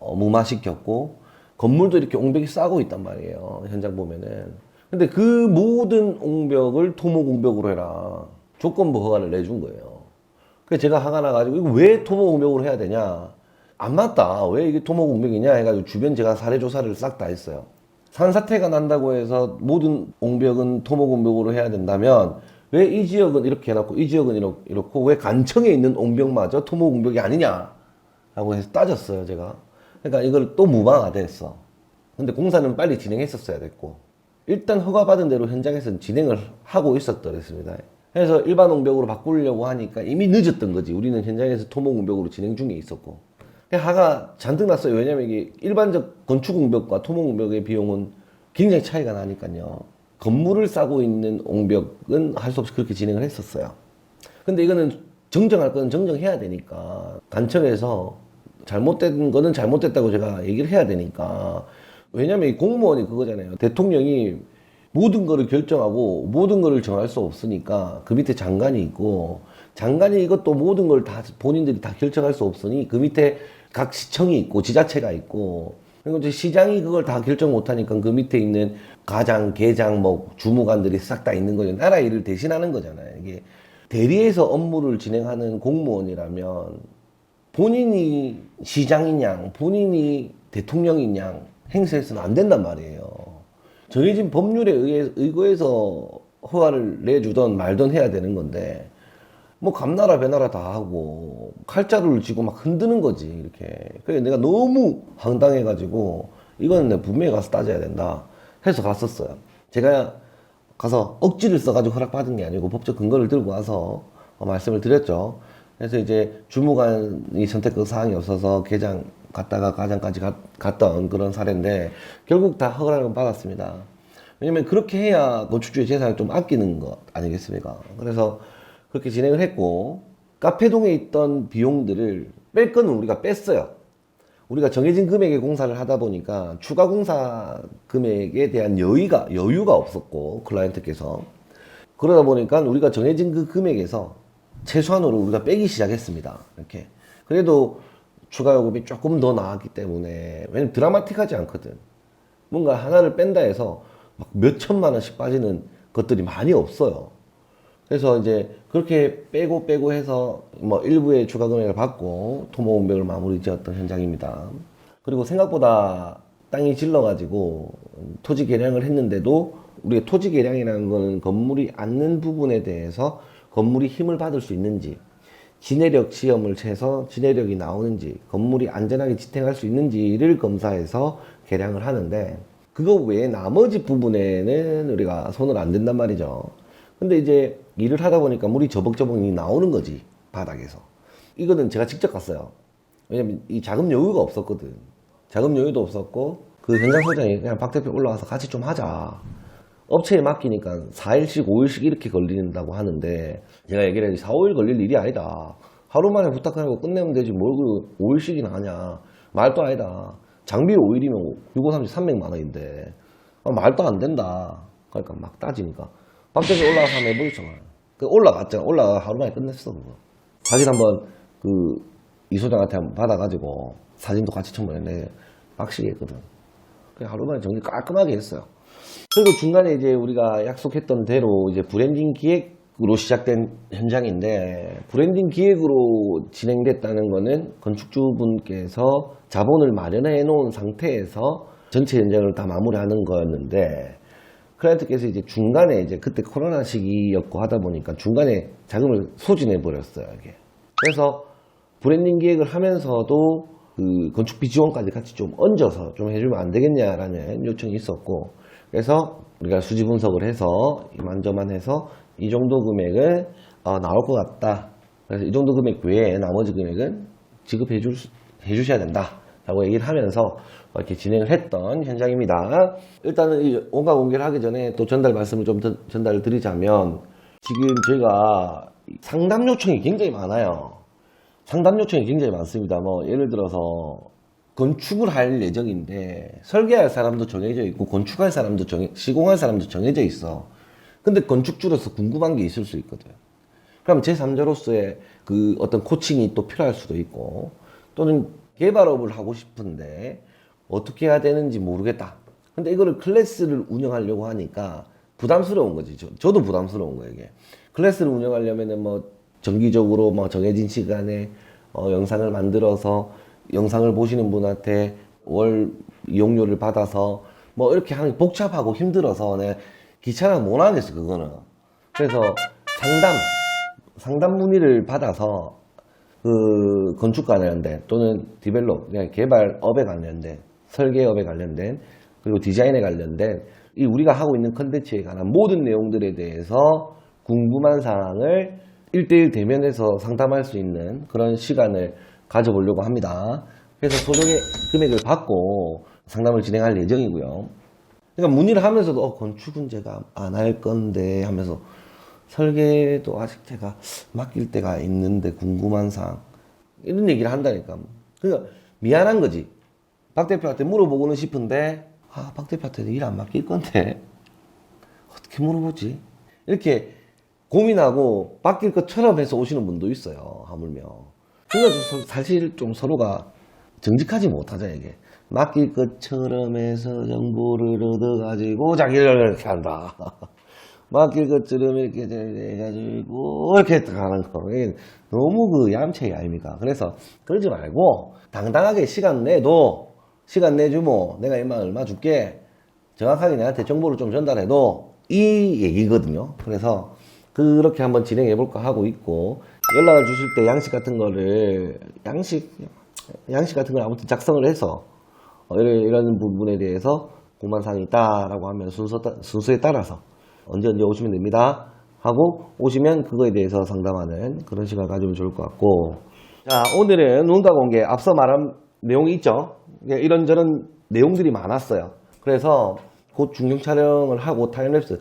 무마시켰고, 건물도 이렇게 옹벽이 싸고 있단 말이에요, 현장 보면은. 근데 그 모든 옹벽을 토목옹벽으로 해라, 조건부 허가를 내준 거예요. 그래서 제가 화가 나가지고 이거 왜 토목옹벽으로 해야 되냐, 안 맞다, 왜 이게 토목옹벽이냐 해가지고 주변 제가 사례조사를 싹 다 했어요. 산사태가 난다고 해서 모든 옹벽은 토목옹벽으로 해야 된다면 왜 이 지역은 이렇게 해놓고 이 지역은 이렇고 왜 간청에 있는 옹벽마저 토목옹벽이 아니냐라고 해서 따졌어요, 제가. 그러니까 이걸 또 무마가 됐어. 근데 공사는 빨리 진행했었어야 됐고, 일단 허가받은 대로 현장에서 진행을 하고 있었더랬습니다. 그래서 일반 옹벽으로 바꾸려고 하니까 이미 늦었던 거지. 우리는 현장에서 토목 옹벽으로 진행 중에 있었고. 화가 잔뜩 났어요. 왜냐면 이게 일반적 건축 옹벽과 토목 옹벽의 비용은 굉장히 차이가 나니까요. 건물을 싸고 있는 옹벽은 할 수 없이 그렇게 진행을 했었어요. 근데 이거는 정정할 건 정정해야 되니까 단청에서 잘못된 거는 잘못됐다고 제가 얘기를 해야 되니까. 왜냐면 이 공무원이 그거잖아요. 대통령이 모든 거를 결정하고 모든 거를 정할 수 없으니까 그 밑에 장관이 있고, 장관이 이것도 모든 걸 다 본인들이 다 결정할 수 없으니 그 밑에 각 시청이 있고 지자체가 있고, 그리고 이제 시장이 그걸 다 결정 못하니까 그 밑에 있는 가장, 계장, 뭐 주무관들이 싹 다 있는 거죠. 나라 일을 대신하는 거잖아요. 이게 대리에서 업무를 진행하는 공무원이라면 본인이 시장이냐 본인이 대통령이냐 행세해서는 안 된단 말이에요. 정해진 법률에 의거해서 허가를 내주던 말던 해야 되는 건데, 뭐 감나라 배나라 다 하고 칼자루를 쥐고 막 흔드는 거지, 이렇게. 그래 내가 너무 황당해가지고 이거는 내가 분명히 가서 따져야 된다 해서 갔었어요. 제가 가서 억지를 써가지고 허락받은 게 아니고 법적 근거를 들고 와서 말씀을 드렸죠. 그래서 이제 주무관이 선택적 사항이 없어서 계장 갔다가 가장까지 갔던 그런 사례인데, 결국 다 허가를 받았습니다. 왜냐면 그렇게 해야 건축주의 재산을 좀 아끼는 것 아니겠습니까? 그래서 그렇게 진행을 했고, 카페동에 있던 비용들을 뺄 거는 우리가 뺐어요. 우리가 정해진 금액의 공사를 하다 보니까 추가 공사 금액에 대한 여유가 없었고, 클라이언트께서. 그러다 보니까 우리가 정해진 그 금액에서 최소한으로 우리가 빼기 시작했습니다. 이렇게. 그래도 추가 요금이 조금 더 나왔기 때문에, 왜냐면 드라마틱하지 않거든. 뭔가 하나를 뺀다 해서 막 몇 천만 원씩 빠지는 것들이 많이 없어요. 그래서 이제 그렇게 빼고 해서 뭐 일부의 추가 금액을 받고 토목옹벽을 마무리 지었던 현장입니다. 그리고 생각보다 땅이 질러가지고 토지 개량을 했는데도, 우리가 토지 개량이라는 거는 건물이 앉는 부분에 대해서 건물이 힘을 받을 수 있는지, 지내력 시험을 해서 지내력이 나오는지, 건물이 안전하게 지탱할 수 있는지를 검사해서 개량을 하는데, 그거 외에 나머지 부분에는 우리가 손을 안 댄단 말이죠. 근데 이제 일을 하다 보니까 물이 저벅저벅이 나오는 거지, 바닥에서. 이거는 제가 직접 갔어요. 왜냐면 이 자금 여유가 없었거든. 자금 여유도 없었고, 그 현장 소장이 그냥 박 대표 올라와서 같이 좀 하자. 업체에 맡기니까 4일씩 5일씩 이렇게 걸린다고 하는데, 제가 얘기를 해야지 4, 5일 걸릴 일이 아니다. 하루 만에 부탁하고 끝내면 되지 뭘 그 5일씩이나 하냐. 말도 아니다. 장비 5일이면 6, 5, 30, 300만 원인데 말도 안 된다. 그러니까 막 따지니까 박 대표 올라가서 한번 해보겠잖아. 올라갔잖아. 올라가 하루 만에 끝냈어. 그거. 사진 한번 이 소장한테 한번 받아가지고 사진도 같이 첨부했는데 빡시게 했거든. 그냥 하루 만에 정리 깔끔하게 했어요. 그리고 중간에 이제 우리가 약속했던 대로 이제 브랜딩 기획으로 시작된 현장인데, 브랜딩 기획으로 진행됐다는 거는 건축주분께서 자본을 마련해 놓은 상태에서 전체 현장을 다 마무리하는 거였는데, 클라이언트께서 이제 중간에 이제 그때 코로나 시기였고 하다 보니까 중간에 자금을 소진해 버렸어요, 이게. 그래서 브랜딩 기획을 하면서도 그 건축비 지원까지 같이 좀 얹어서 좀 해주면 안 되겠냐라는 요청이 있었고, 그래서 우리가 수지 분석을 해서 이만저만 해서 이 정도 금액은 나올 것 같다. 그래서 이 정도 금액 외에 나머지 금액은 지급해 주셔야 된다 라고 얘기를 하면서 이렇게 진행을 했던 현장입니다. 일단은 이 원가 공개를 하기 전에 또 전달 말씀을 좀 전달을 드리자면, 지금 저희가 상담 요청이 굉장히 많아요. 상담 요청이 굉장히 많습니다. 뭐 예를 들어서 건축을 할 예정인데 설계할 사람도 정해져 있고 건축할 사람도 시공할 사람도 정해져 있어. 근데 건축주로서 궁금한 게 있을 수 있거든. 그럼 제3자로서의 그 어떤 코칭이 또 필요할 수도 있고, 또는 개발업을 하고 싶은데 어떻게 해야 되는지 모르겠다. 근데 이거를 클래스를 운영하려고 하니까 부담스러운 거지. 저도 부담스러운 거예요, 이게. 클래스를 운영하려면은 뭐 정기적으로 뭐 정해진 시간에 영상을 만들어서 영상을 보시는 분한테 월 이용료를 받아서 뭐 이렇게 하는 게 복잡하고 힘들어서 내가 귀찮아 못 하겠어, 그거는. 그래서 상담 문의를 받아서 그 건축과 관련된 또는 디벨롭, 그냥 개발업에 관련된, 설계업에 관련된, 그리고 디자인에 관련된 이 우리가 하고 있는 컨텐츠에 관한 모든 내용들에 대해서 궁금한 사항을 1대1 대면에서 상담할 수 있는 그런 시간을 가져보려고 합니다. 그래서 소정의 금액을 받고 상담을 진행할 예정이고요. 그러니까 문의를 하면서도 건축은 제가 안 할 건데 하면서 설계도 아직 제가 맡길 때가 있는데 궁금한 사항 이런 얘기를 한다니까. 그러니까 미안한 거지. 박 대표한테 물어보고는 싶은데 박 대표한테 일 안 맡길 건데 어떻게 물어보지? 이렇게 고민하고 맡길 것처럼 해서 오시는 분도 있어요. 하물며. 그러니까 사실 좀 서로가 정직하지 못하죠, 이게. 맡길 것처럼 해서 정보를 얻어가지고 자기를 이렇게 한다. 맡길 것처럼 이렇게 해가지고 이렇게 가는 거. 이게 너무 그 얌체 아닙니까? 그래서 그러지 말고 당당하게 시간 내주고 내가 이만 얼마 줄게. 정확하게 내한테 정보를 좀 전달해도 이 얘기거든요. 그래서 그렇게 한번 진행해 볼까 하고 있고, 연락을 주실 때 양식 같은 걸 아무튼 작성을 해서 이런 부분에 대해서 공만사항이 있다라고 하면 순서에 따라서 언제 오시면 됩니다 하고 오시면 그거에 대해서 상담하는 그런 시간을 가지면 좋을 것 같고, 자, 오늘은 눈과 공개 앞서 말한 내용이 있죠. 이런저런 내용들이 많았어요. 그래서 곧 중경 촬영을 하고 타임랩스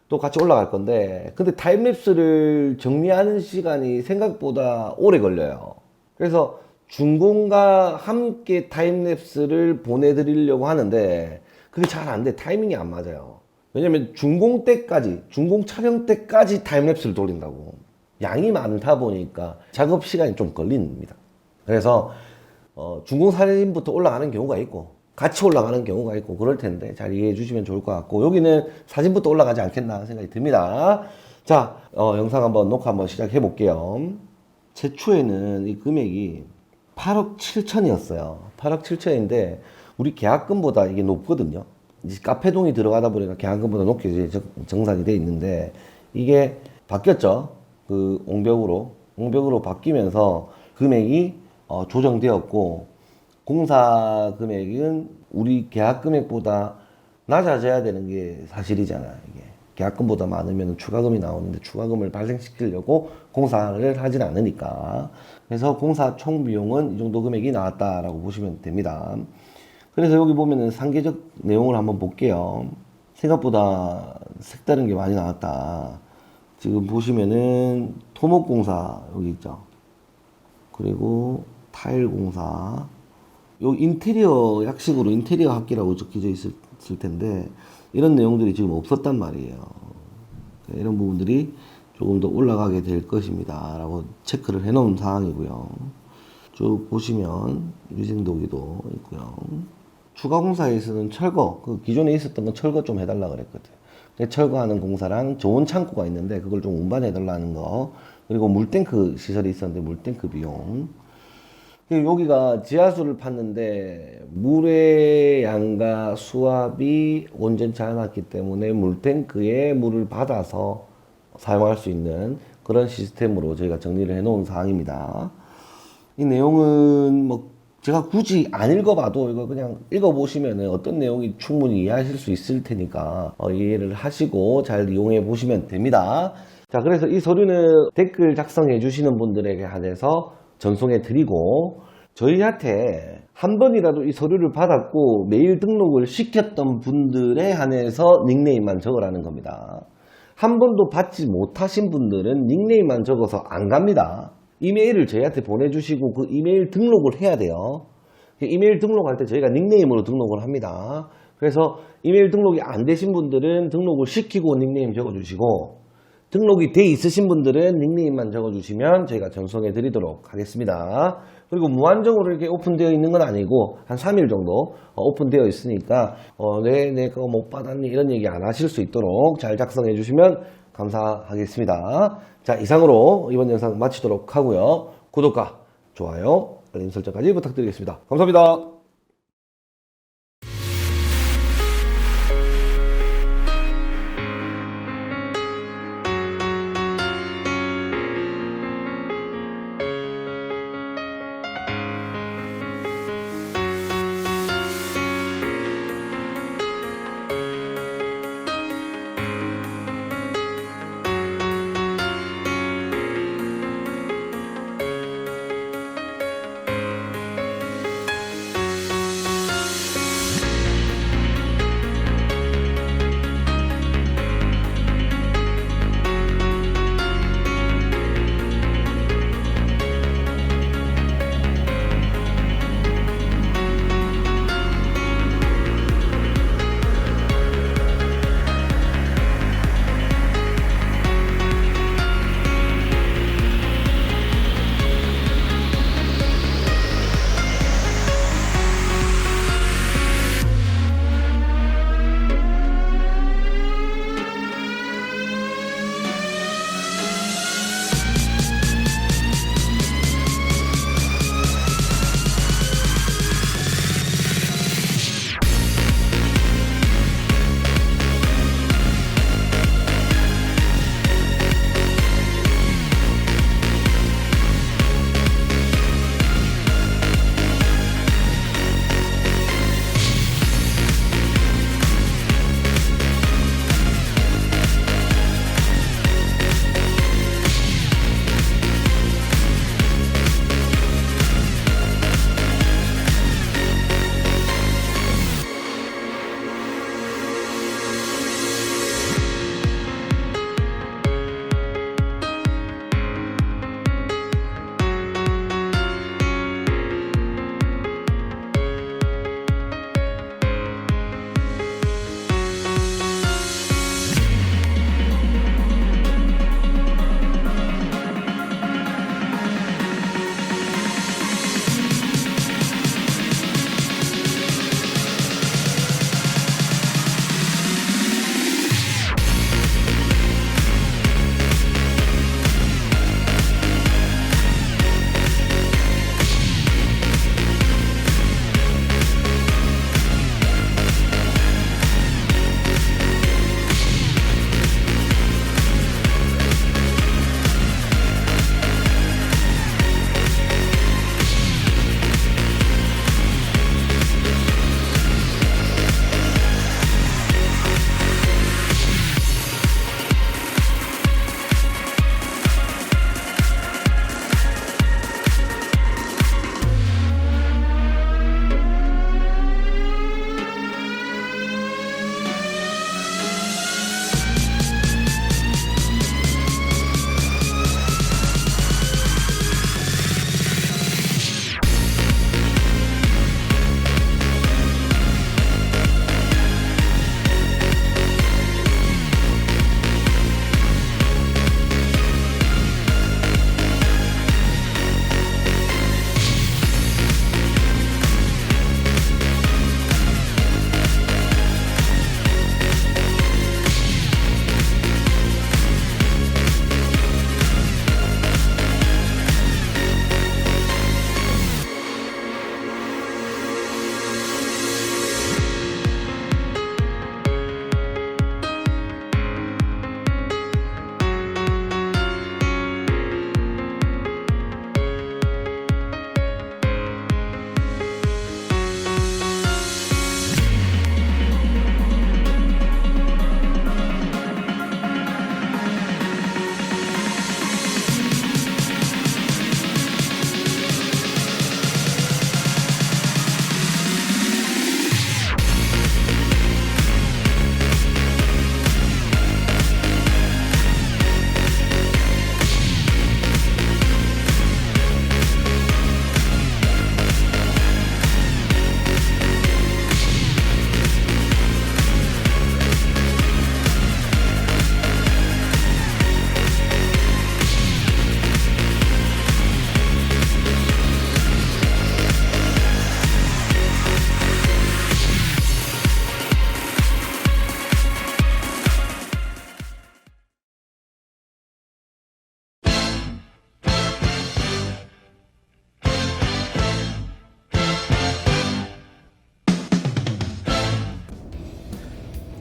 또 같이 올라갈 건데, 근데 타임랩스를 정리하는 시간이 생각보다 오래 걸려요. 그래서 준공과 함께 타임랩스를 보내드리려고 하는데 그게 잘 안 돼. 타이밍이 안 맞아요. 왜냐면 준공 촬영 때까지 타임랩스를 돌린다고. 양이 많다 보니까 작업 시간이 좀 걸립니다. 그래서 준공 사진부터 올라가는 경우가 있고 같이 올라가는 경우가 있고 그럴 텐데 잘 이해해 주시면 좋을 것 같고, 여기는 사진부터 올라가지 않겠나 생각이 듭니다. 자, 영상 녹화 한번 시작해 볼게요. 최초에는 이 금액이 8억 7천이었어요. 8억 7천인데 우리 계약금보다 이게 높거든요. 이제 카페동이 들어가다 보니까 계약금보다 높게 이제 정산이 돼 있는데, 이게 바뀌었죠. 그 옹벽으로 바뀌면서 금액이 조정되었고, 공사 금액은 우리 계약 금액보다 낮아져야 되는 게 사실이잖아요. 이게 계약금보다 많으면 추가금이 나오는데 추가금을 발생시키려고 공사를 하진 않으니까. 그래서 공사 총 비용은 이 정도 금액이 나왔다라고 보시면 됩니다. 그래서 여기 보면은 상계적 내용을 한번 볼게요. 생각보다 색다른 게 많이 나왔다. 지금 보시면은 토목공사 여기 있죠. 그리고 타일공사, 요 인테리어 약식으로 인테리어 학기라고 적혀져 있을 텐데 이런 내용들이 지금 없었단 말이에요. 이런 부분들이 조금 더 올라가게 될 것입니다 라고 체크를 해 놓은 상황이고요. 쭉 보시면 위생도기도 있고요. 추가 공사에서는 철거, 그 기존에 있었던 건 철거 좀 해달라 그랬거든. 철거하는 공사랑 좋은 창고가 있는데 그걸 좀 운반해달라는 거, 그리고 물탱크 시설이 있었는데 물탱크 비용. 여기가 지하수를 팠는데 물의 양과 수압이 온전치 않았기 때문에 물탱크에 물을 받아서 사용할 수 있는 그런 시스템으로 저희가 정리를 해 놓은 사항입니다. 이 내용은 뭐 제가 굳이 안 읽어봐도 이거 그냥 읽어보시면 어떤 내용이 충분히 이해하실 수 있을 테니까 이해를 하시고 잘 이용해 보시면 됩니다. 자, 그래서 이 서류는 댓글 작성해 주시는 분들에게 한해서 전송해 드리고, 저희한테 한 번이라도 이 서류를 받았고 메일 등록을 시켰던 분들에 한해서 닉네임만 적으라는 겁니다. 한 번도 받지 못하신 분들은 닉네임만 적어서 안 갑니다. 이메일을 저희한테 보내주시고 그 이메일 등록을 해야 돼요. 이메일 등록할 때 저희가 닉네임으로 등록을 합니다. 그래서 이메일 등록이 안 되신 분들은 등록을 시키고 닉네임 적어주시고, 등록이 돼 있으신 분들은 닉네임만 적어주시면 저희가 전송해 드리도록 하겠습니다. 그리고 무한정으로 이렇게 오픈되어 있는 건 아니고 한 3일 정도 오픈되어 있으니까 네 그거 못 받았니 이런 얘기 안 하실 수 있도록 잘 작성해 주시면 감사하겠습니다. 자, 이상으로 이번 영상 마치도록 하고요. 구독과 좋아요, 알림 설정까지 부탁드리겠습니다. 감사합니다.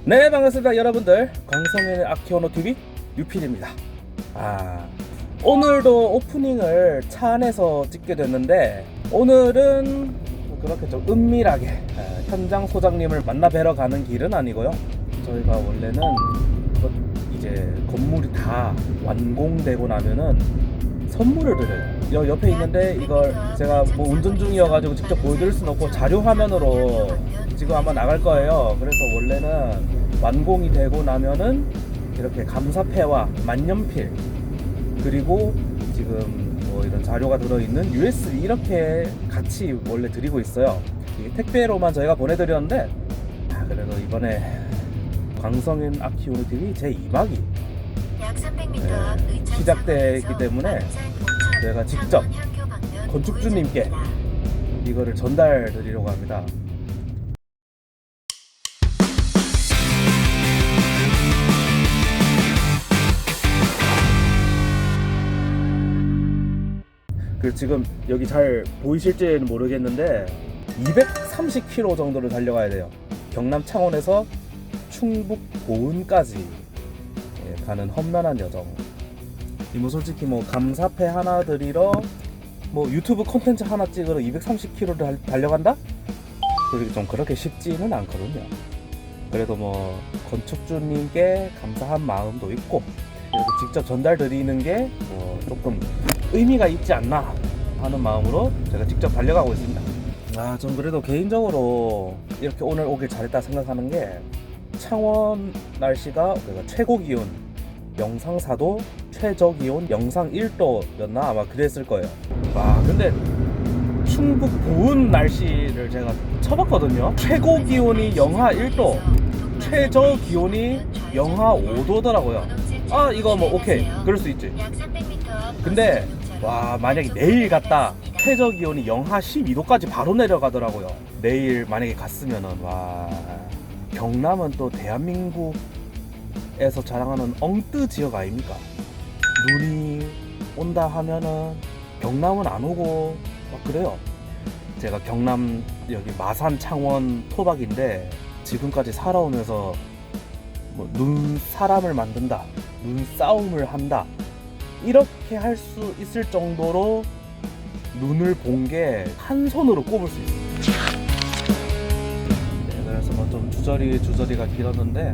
네, 반갑습니다 여러분들. 광성현의 아키오노TV 유필입니다. 오늘도 오프닝을 차 안에서 찍게 됐는데, 오늘은 그렇게 좀 은밀하게 현장 소장님을 만나 뵈러 가는 길은 아니고요. 저희가 원래는 이제 건물이 다 완공되고 나면은 선물을 드려요. 옆에 있는데 이걸 제가 뭐 운전 중이어가지고 직접 보여드릴 수는 없고 자료 화면으로 지금 아마 나갈 거예요. 그래서 원래는 완공이 되고 나면은 이렇게 감사패와 만년필, 그리고 지금 뭐 이런 자료가 들어있는 USB 이렇게 같이 원래 드리고 있어요. 이게 택배로만 저희가 보내드렸는데, 그래도 이번에 광성현 아키오노TV 제 2막이 시작되기 때문에 제가 직접 건축주님께 이거를 전달 드리려고 합니다. 그 지금 여기 잘 보이실지는 모르겠는데 230km 정도를 달려가야 돼요. 경남 창원에서 충북 보은까지 가는 험난한 여정. 뭐 솔직히 뭐 감사패 하나 드리러 뭐 유튜브 콘텐츠 하나 찍으러 230km를 달려간다? 그게 좀 그렇게 쉽지는 않거든요. 그래도 뭐 건축주님께 감사한 마음도 있고 이렇게 직접 전달 드리는 게 뭐 조금 의미가 있지 않나 하는 마음으로 제가 직접 달려가고 있습니다. 전 그래도 개인적으로 이렇게 오늘 오길 잘했다 생각하는 게, 창원 날씨가 최고 기온 영상 4도, 최저 기온 영상 1도였나 아마 그랬을 거예요. 근데 충북 보은 날씨를 제가 쳐봤거든요. 최고 기온이 영하 1도, 최저 기온이 영하 5도더라고요. 이거 뭐 오케이, 그럴 수 있지. 근데 만약에 내일 갔다 최저 기온이 영하 12도까지 바로 내려가더라고요. 내일 만약에 갔으면은 경남은 또 대한민국에서 자랑하는 엉뜨 지역 아닙니까? 눈이 온다 하면은 경남은 안 오고 막 그래요. 제가 경남 여기 마산 창원 토박인데 지금까지 살아오면서 뭐 눈사람을 만든다, 눈싸움을 한다, 이렇게 할 수 있을 정도로 눈을 본 게 한 손으로 꼽을 수 있어요. 그래서 뭐 좀 주저리가 길었는데,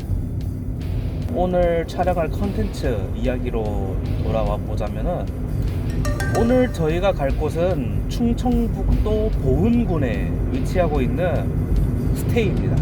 오늘 촬영할 컨텐츠 이야기로 돌아와 보자면은, 오늘 저희가 갈 곳은 충청북도 보은군에 위치하고 있는 스테이입니다.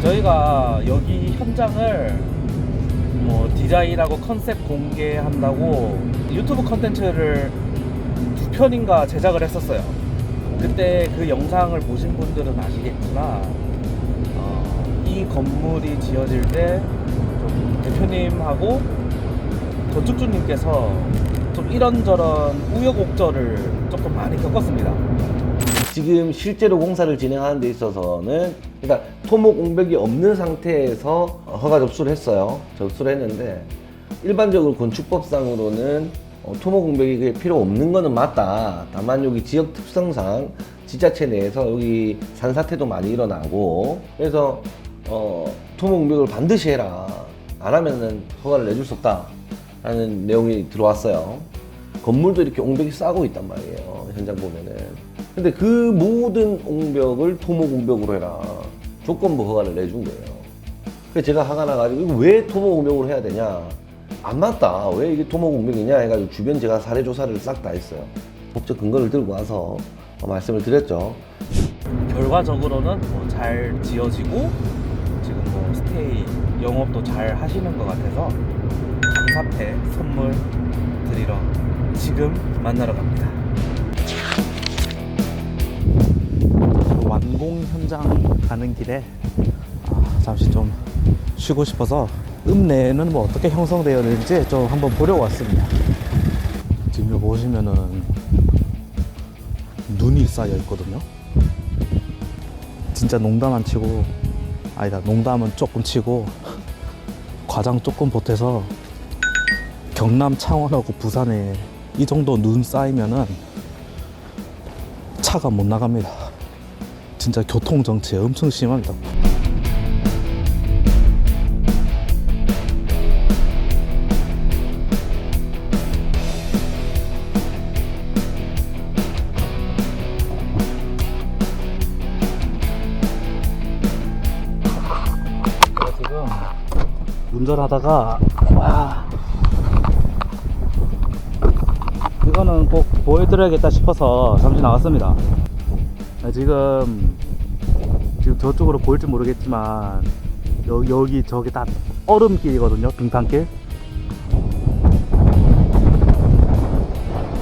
저희가 여기 현장을 뭐 디자인하고 컨셉 공개한다고 유튜브 컨텐츠를 2편인가 제작을 했었어요. 그때 그 영상을 보신 분들은 아시겠지만 이 건물이 지어질 때 좀 대표님하고 건축주님께서 좀 이런저런 우여곡절을 조금 많이 겪었습니다. 지금 실제로 공사를 진행하는 데 있어서는 일단 토목 옹벽이 없는 상태에서 허가 접수를 했어요. 접수를 했는데, 일반적으로 건축법상으로는 토목 옹벽이 필요 없는 거는 맞다. 다만 여기 지역 특성상 지자체 내에서 여기 산사태도 많이 일어나고, 그래서 토목 옹벽을 반드시 해라, 안 하면은 허가를 내줄 수 없다 라는 내용이 들어왔어요. 건물도 이렇게 옹벽이 싸고 있단 말이에요, 현장 보면은. 근데 그 모든 옹벽을 토목 옹벽으로 해라, 조건부 허가를 내준 거예요. 그래서 제가 화가 나가지고 이거 왜 토목 옹벽으로 해야 되냐, 안 맞다, 왜 이게 토목 옹벽이냐 해가지고 주변 제가 사례 조사를 싹 다 했어요. 법적 근거를 들고 와서 말씀을 드렸죠. 결과적으로는 뭐 잘 지어지고 지금 뭐 스테이 영업도 잘 하시는 것 같아서 감사패 선물 드리러 지금 만나러 갑니다. 완공 현장 가는 길에 잠시 좀 쉬고 싶어서 읍내는 뭐 어떻게 형성되어 있는지 좀 한번 보려고 왔습니다. 지금 여기 보시면은 눈이 쌓여 있거든요. 진짜 농담 안 치고 아니다, 농담은 조금 치고 과장 조금 보태서 경남 창원하고 부산에 이 정도 눈 쌓이면은 차가 못 나갑니다. 진짜 교통 정체 엄청 심합니다. 지금 운전하다가 이거는 꼭 보여드려야겠다 싶어서 잠시 나왔습니다. 지금 저쪽으로 보일지 모르겠지만 여기 저기 다 얼음길이거든요. 빙판길.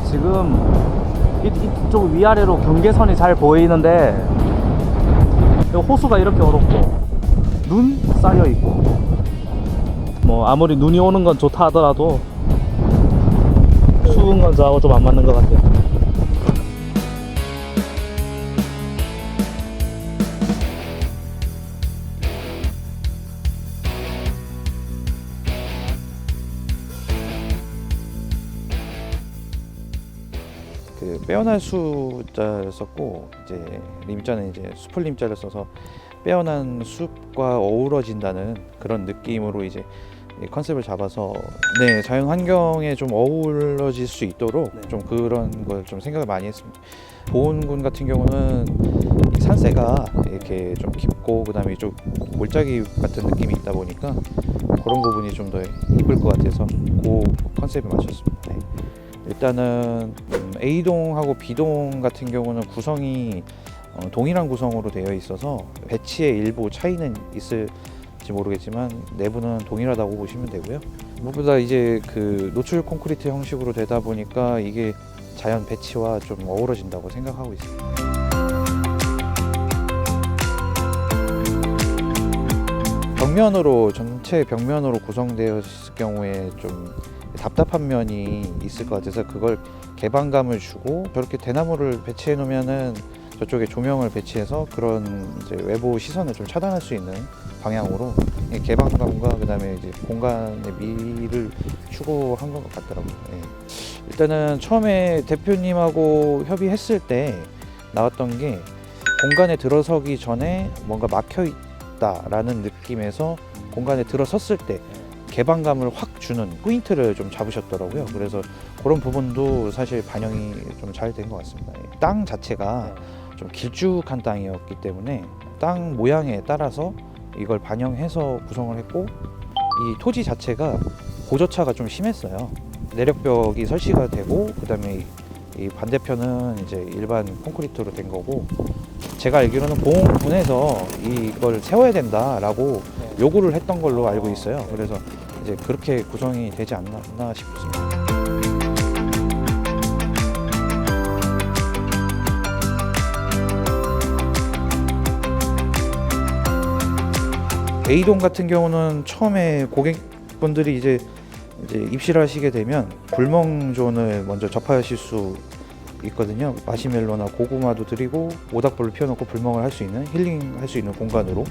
지금 이쪽 위아래로 경계선이 잘 보이는데 호수가 이렇게 어둡고 눈 쌓여 있고, 뭐 아무리 눈이 오는 건 좋다 하더라도 추운 건 저하고 좀 안 맞는 것 같아요. 그 빼어난 숲자를 썼고, 이제 림자는 이제 숲을 림자를 써서 빼어난 숲과 어우러진다는 그런 느낌으로 이제 이 컨셉을 잡아서 자연 환경에 좀 어우러질 수 있도록 좀 그런 걸 좀 생각을 많이 했습니다. 보은군 같은 경우는 이 산세가 이렇게 좀 깊고 그다음에 좀 골짜기 같은 느낌이 있다 보니까 그런 부분이 좀 더 이쁠 것 같아서 그 컨셉에 맞췄습니다. 네. 일단은 A동하고 B동 같은 경우는 구성이 동일한 구성으로 되어 있어서 배치에 일부 차이는 있을지 모르겠지만 내부는 동일하다고 보시면 되고요. 무엇보다 이제 그 노출 콘크리트 형식으로 되다 보니까 이게 자연 배치와 좀 어우러진다고 생각하고 있습니다. 벽면으로 전체 벽면으로 구성되었을 경우에 좀 답답한 면이 있을 것 같아서 그걸 개방감을 주고 저렇게 대나무를 배치해 놓으면은 저쪽에 조명을 배치해서 그런 이제 외부 시선을 좀 차단할 수 있는 방향으로 개방감과 그다음에 이제 공간의 미를 추구한 것 같더라고요. 예. 일단은 처음에 대표님하고 협의했을 때 나왔던 게 공간에 들어서기 전에 뭔가 막혀 있다라는 느낌에서 공간에 들어섰을 때 개방감을 확 주는 포인트를 좀 잡으셨더라고요. 그래서 그런 부분도 사실 반영이 좀 잘 된 것 같습니다. 땅 자체가 좀 길쭉한 땅이었기 때문에 땅 모양에 따라서 이걸 반영해서 구성을 했고, 이 토지 자체가 고저차가 좀 심했어요. 내력벽이 설치가 되고 그다음에 이 반대편은 이제 일반 콘크리트로 된 거고, 제가 알기로는 보훈군에서 이걸 세워야 된다라고 요구를 했던 걸로 알고 있어요. 그래서 이제 그렇게 구성이 되지 않나 싶습니다. A동 같은 경우는 처음에 고객분들이 이제 입실을 하시게 되면 불멍존을 먼저 접하실 수 있거든요. 마시멜로나 고구마도 드리고 모닥불을 피워놓고 불멍을 할 수 있는, 힐링할 수 있는 공간으로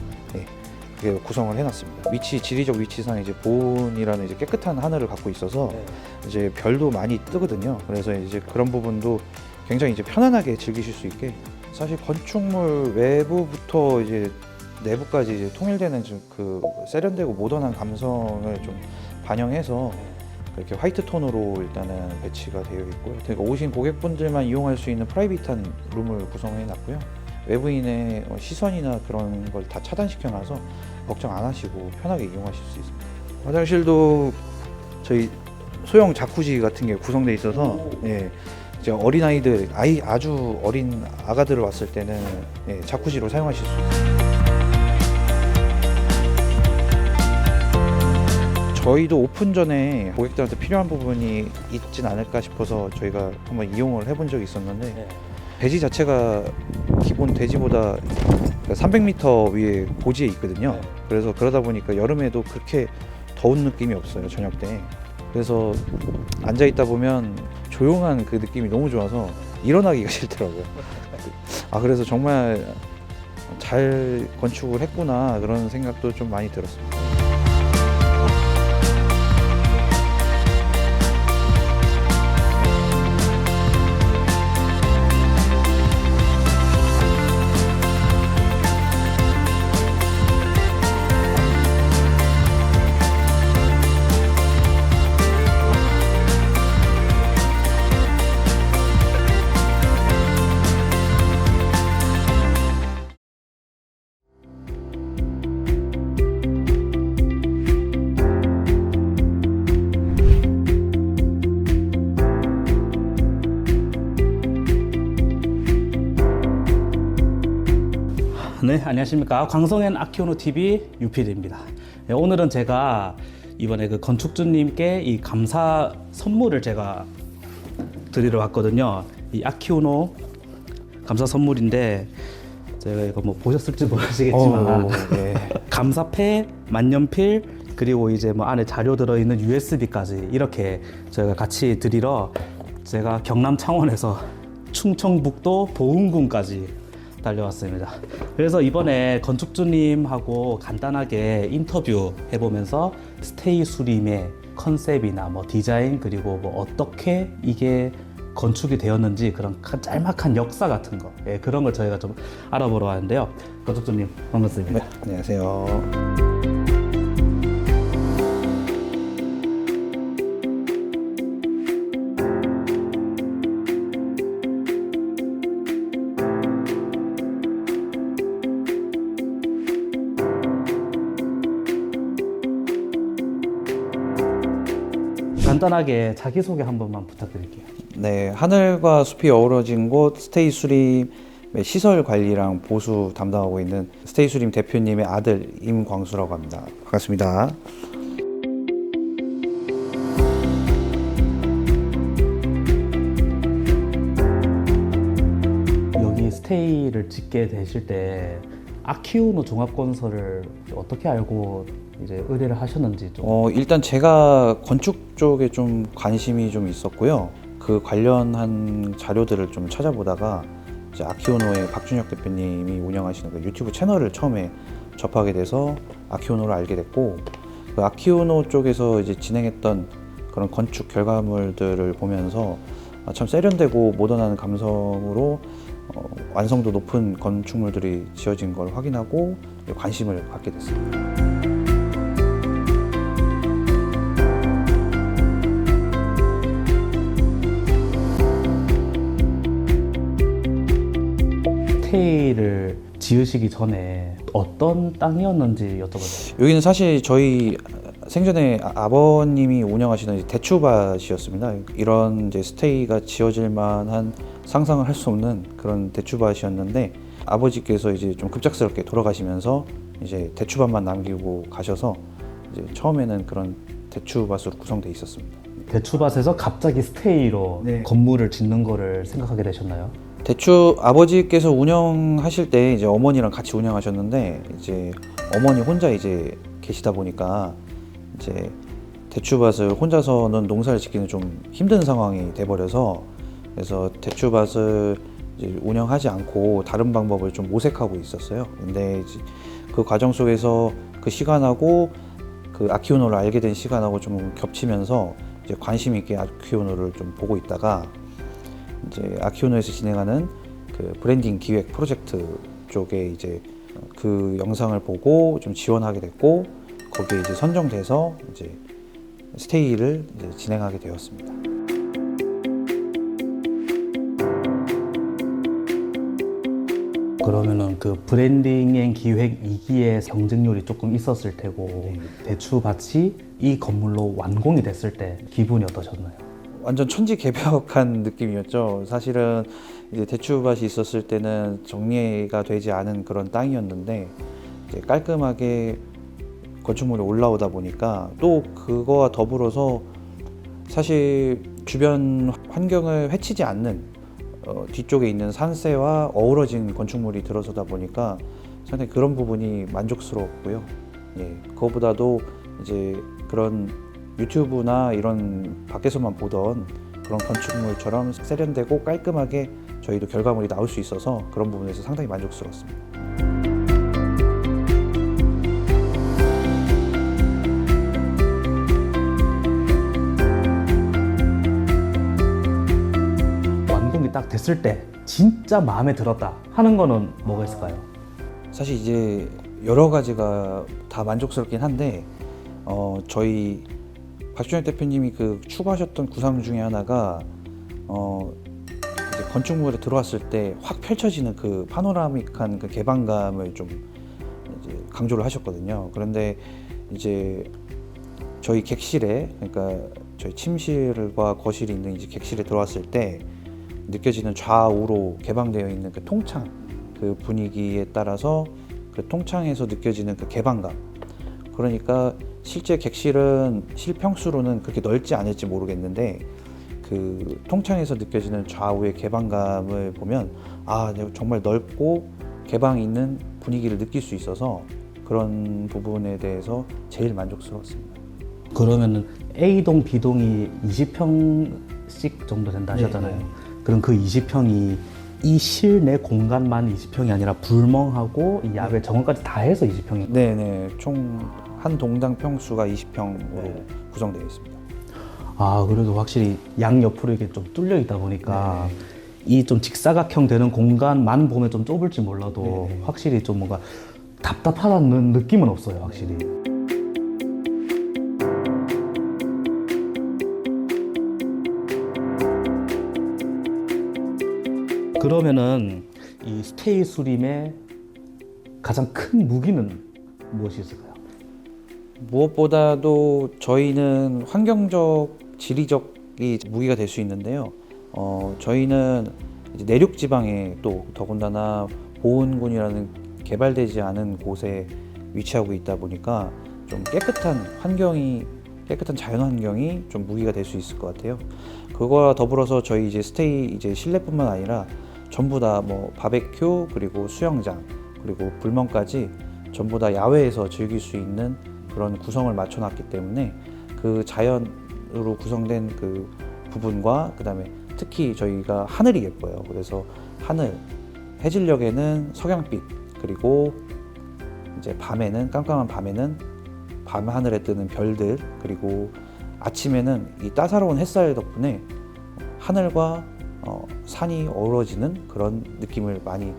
그게 구성을 해놨습니다. 지리적 위치상 이제 보은이라는 이제 깨끗한 하늘을 갖고 있어서 이제 별도 많이 뜨거든요. 그래서 이제 그런 부분도 굉장히 이제 편안하게 즐기실 수 있게, 사실 건축물 외부부터 이제 내부까지 이제 통일되는 좀 그 세련되고 모던한 감성을 좀 반영해서 이렇게 화이트 톤으로 일단은 배치가 되어 있고요. 그러니까 오신 고객분들만 이용할 수 있는 프라이빗한 룸을 구성해 놨고요. 외부인의 시선이나 그런 걸 다 차단시켜놔서 걱정 안 하시고 편하게 이용하실 수 있습니다. 화장실도 저희 소형 자쿠지 같은 게 구성돼 있어서 이제 어린아이들, 아주 어린 아가들을 왔을 때는 자쿠지로 사용하실 수 있습니다. 저희도 오픈 전에 고객들한테 필요한 부분이 있진 않을까 싶어서 저희가 한번 이용을 해본 적이 있었는데, 배지 자체가 기본 대지보다 300m 위에 고지에 있거든요. 그래서 그러다 보니까 여름에도 그렇게 더운 느낌이 없어요, 저녁 때. 그래서 앉아 있다 보면 조용한 그 느낌이 너무 좋아서 일어나기가 싫더라고요. 그래서 정말 잘 건축을 했구나 그런 생각도 좀 많이 들었습니다. 네, 안녕하십니까. 광성엔 아키오노 TV 유필입니다. 네, 오늘은 제가 이번에 그 건축주님께 이 감사 선물을 제가 드리러 왔거든요. 이 아키오노 감사 선물인데 제가 이거 뭐 보셨을지 모르시겠지만 네. 감사패, 만년필, 그리고 이제 뭐 안에 자료 들어있는 USB까지 이렇게 저희가 같이 드리러 제가 경남 창원에서 충청북도 보은군까지 달려왔습니다. 그래서 이번에 건축주님하고 간단하게 인터뷰 해보면서 스테이 수림의 컨셉이나 뭐 디자인 그리고 뭐 어떻게 이게 건축이 되었는지 그런 짤막한 역사 같은 거 그런 걸 저희가 좀 알아보러 왔는데요. 건축주님 반갑습니다. 네, 안녕하세요. 간단하게 자기소개 한 번만 부탁드릴게요. 네, 하늘과 숲이 어우러진 곳 스테이 수림의 시설 관리랑 보수 담당하고 있는 스테이 수림 대표님의 아들 임광수라고 합니다. 반갑습니다. 여기 스테이를 짓게 되실 때 아키오노 종합건설을 어떻게 알고 이제 의뢰를 하셨는지 좀. 일단 제가 건축 쪽에 좀 관심이 좀 있었고요. 그 관련한 자료들을 좀 찾아보다가 이제 아키오노의 박준혁 대표님이 운영하시는 그 유튜브 채널을 처음에 접하게 돼서 아키오노를 알게 됐고, 그 아키오노 쪽에서 이제 진행했던 그런 건축 결과물들을 보면서 참 세련되고 모던한 감성으로 완성도 높은 건축물들이 지어진 걸 확인하고 관심을 갖게 됐습니다. 스테이를 지으시기 전에 어떤 땅이었는지 여쭤봐도. 여기는 사실 저희 생전에 아버님이 운영하시는 대추밭이었습니다. 이런 이제 스테이가 지어질 만한 상상을 할 수 없는 그런 대추밭이었는데, 아버지께서 이제 좀 급작스럽게 돌아가시면서 이제 대추밭만 남기고 가셔서 이제 처음에는 그런 대추밭으로 구성되어 있었습니다. 대추밭에서 갑자기 스테이로 네. 건물을 짓는 거를 생각하게 되셨나요? 대추 아버지께서 운영하실 때 이제 어머니랑 같이 운영하셨는데, 이제 어머니 혼자 이제 계시다 보니까 이제 대추밭을 혼자서는 농사를 짓기는 좀 힘든 상황이 돼버려서, 그래서 대추밭을 이제 운영하지 않고 다른 방법을 좀 모색하고 있었어요. 근데 이제 그 과정 속에서 그 시간하고 그 아키오노를 알게 된 시간하고 좀 겹치면서 이제 관심 있게 아키오노를 좀 보고 있다가, 이제 아키오노에서 진행하는 그 브랜딩 기획 프로젝트 쪽에 이제 그 영상을 보고 좀 지원하게 됐고, 거기에 이제 선정돼서 이제 스테이를 이제 진행하게 되었습니다. 그러면은 그 브랜딩 앤 기획 2기의 경쟁률이 조금 있었을 테고, 네. 대추밭이 이 건물로 완공이 됐을 때 기분이 어떠셨나요? 완전 천지개벽한 느낌이었죠. 사실은 이제 대추밭이 있었을 때는 정리가 되지 않은 그런 땅이었는데, 이제 깔끔하게 건축물이 올라오다 보니까 또 그거와 더불어서 사실 주변 환경을 해치지 않는 뒤쪽에 있는 산세와 어우러진 건축물이 들어서다 보니까 상당히 그런 부분이 만족스러웠고요. 예, 그거보다도 이제 그런 유튜브나 이런 밖에서만 보던 그런 건축물처럼 세련되고 깔끔하게 저희도 결과물이 나올 수 있어서 그런 부분에서 상당히 만족스러웠습니다. 딱 됐을 때 진짜 마음에 들었다 하는 거는 뭐가 있을까요? 사실 이제 여러 가지가 다 만족스럽긴 한데 저희 박준혁 대표님이 그 추구하셨던 구상 중에 하나가 이제 건축물에 들어왔을 때 확 펼쳐지는 그 파노라믹한 그 개방감을 좀 이제 강조를 하셨거든요. 그런데 이제 저희 객실에, 그러니까 저희 침실과 거실이 있는 이제 객실에 들어왔을 때 느껴지는 좌우로 개방되어 있는 그 통창, 그 분위기에 따라서 그 통창에서 느껴지는 그 개방감. 그러니까 실제 객실은 실평수로는 그렇게 넓지 않을지 모르겠는데 그 통창에서 느껴지는 좌우의 개방감을 보면 아, 정말 넓고 개방 있는 분위기를 느낄 수 있어서 그런 부분에 대해서 제일 만족스러웠습니다. 그러면은 A동, B동이 20평씩 정도 된다 하셨잖아요. 네. 그럼 그 20평이 이 실내 공간만 20평이 아니라 불멍하고 이 야외 정원까지 다 해서 20평이. 네네, 총 한 동당 평수가 20평으로 구성되어 있습니다. 아, 그래도 확실히 양 옆으로 이게 좀 뚫려 있다 보니까 이 좀 직사각형 되는 공간만 보면 좀 좁을지 몰라도 확실히 좀 뭔가 답답하다는 느낌은 없어요, 확실히. 그러면은 이 스테이 수림의 가장 큰 무기는 무엇이 있을까요? 무엇보다도 저희는 환경적, 지리적이 무기가 될 수 있는데요. 저희는 이제 내륙 지방에 또 더군다나 보은군이라는 개발되지 않은 곳에 위치하고 있다 보니까 좀 깨끗한 자연 환경이 좀 무기가 될 수 있을 것 같아요. 그거와 더불어서 저희 이제 스테이 이제 실내뿐만 아니라 전부 다 뭐 바베큐 그리고 수영장 그리고 불멍까지 전부 다 야외에서 즐길 수 있는 그런 구성을 맞춰놨기 때문에 그 자연으로 구성된 그 부분과 그다음에 특히 저희가 하늘이 예뻐요. 그래서 하늘 해질녘에는 석양빛 그리고 이제 밤에는 깜깜한 밤에는 밤 하늘에 뜨는 별들 그리고 아침에는 이 따사로운 햇살 덕분에 하늘과 산이 어우러지는 그런 느낌을 많이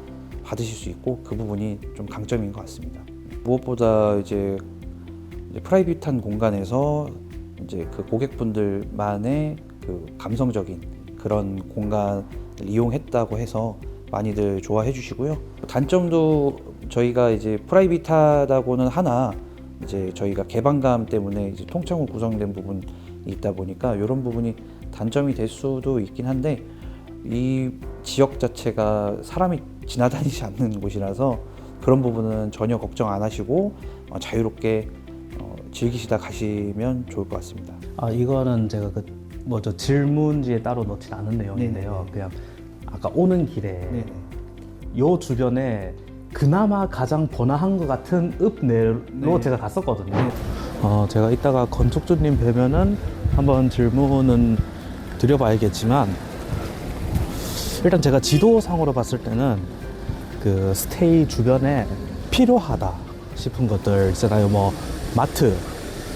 받으실 수 있고 그 부분이 좀 강점인 것 같습니다. 무엇보다 이제 프라이빗한 공간에서 이제 그 고객분들만의 그 감성적인 그런 공간을 이용했다고 해서 많이들 좋아해 주시고요. 단점도 저희가 이제 프라이빗하다고는 하나 이제 저희가 개방감 때문에 이제 통창으로 구성된 부분이 있다 보니까 이런 부분이 단점이 될 수도 있긴 한데 이 지역 자체가 사람이 지나다니지 않는 곳이라서 그런 부분은 전혀 걱정 안 하시고 자유롭게 즐기시다 가시면 좋을 것 같습니다. 아, 이거는 제가 그 뭐죠 질문지에 따로 넣진 않은 내용인데요. 네네. 그냥 아까 오는 길에 네네. 요 주변에 그나마 가장 번화한 것 같은 읍내로 네. 제가 갔었거든요. 제가 이따가 건축주님 뵈면은 한번 질문은 드려봐야겠지만 일단 제가 지도상으로 봤을 때는 그 스테이 주변에 필요하다 싶은 것들 있잖아요. 뭐 마트,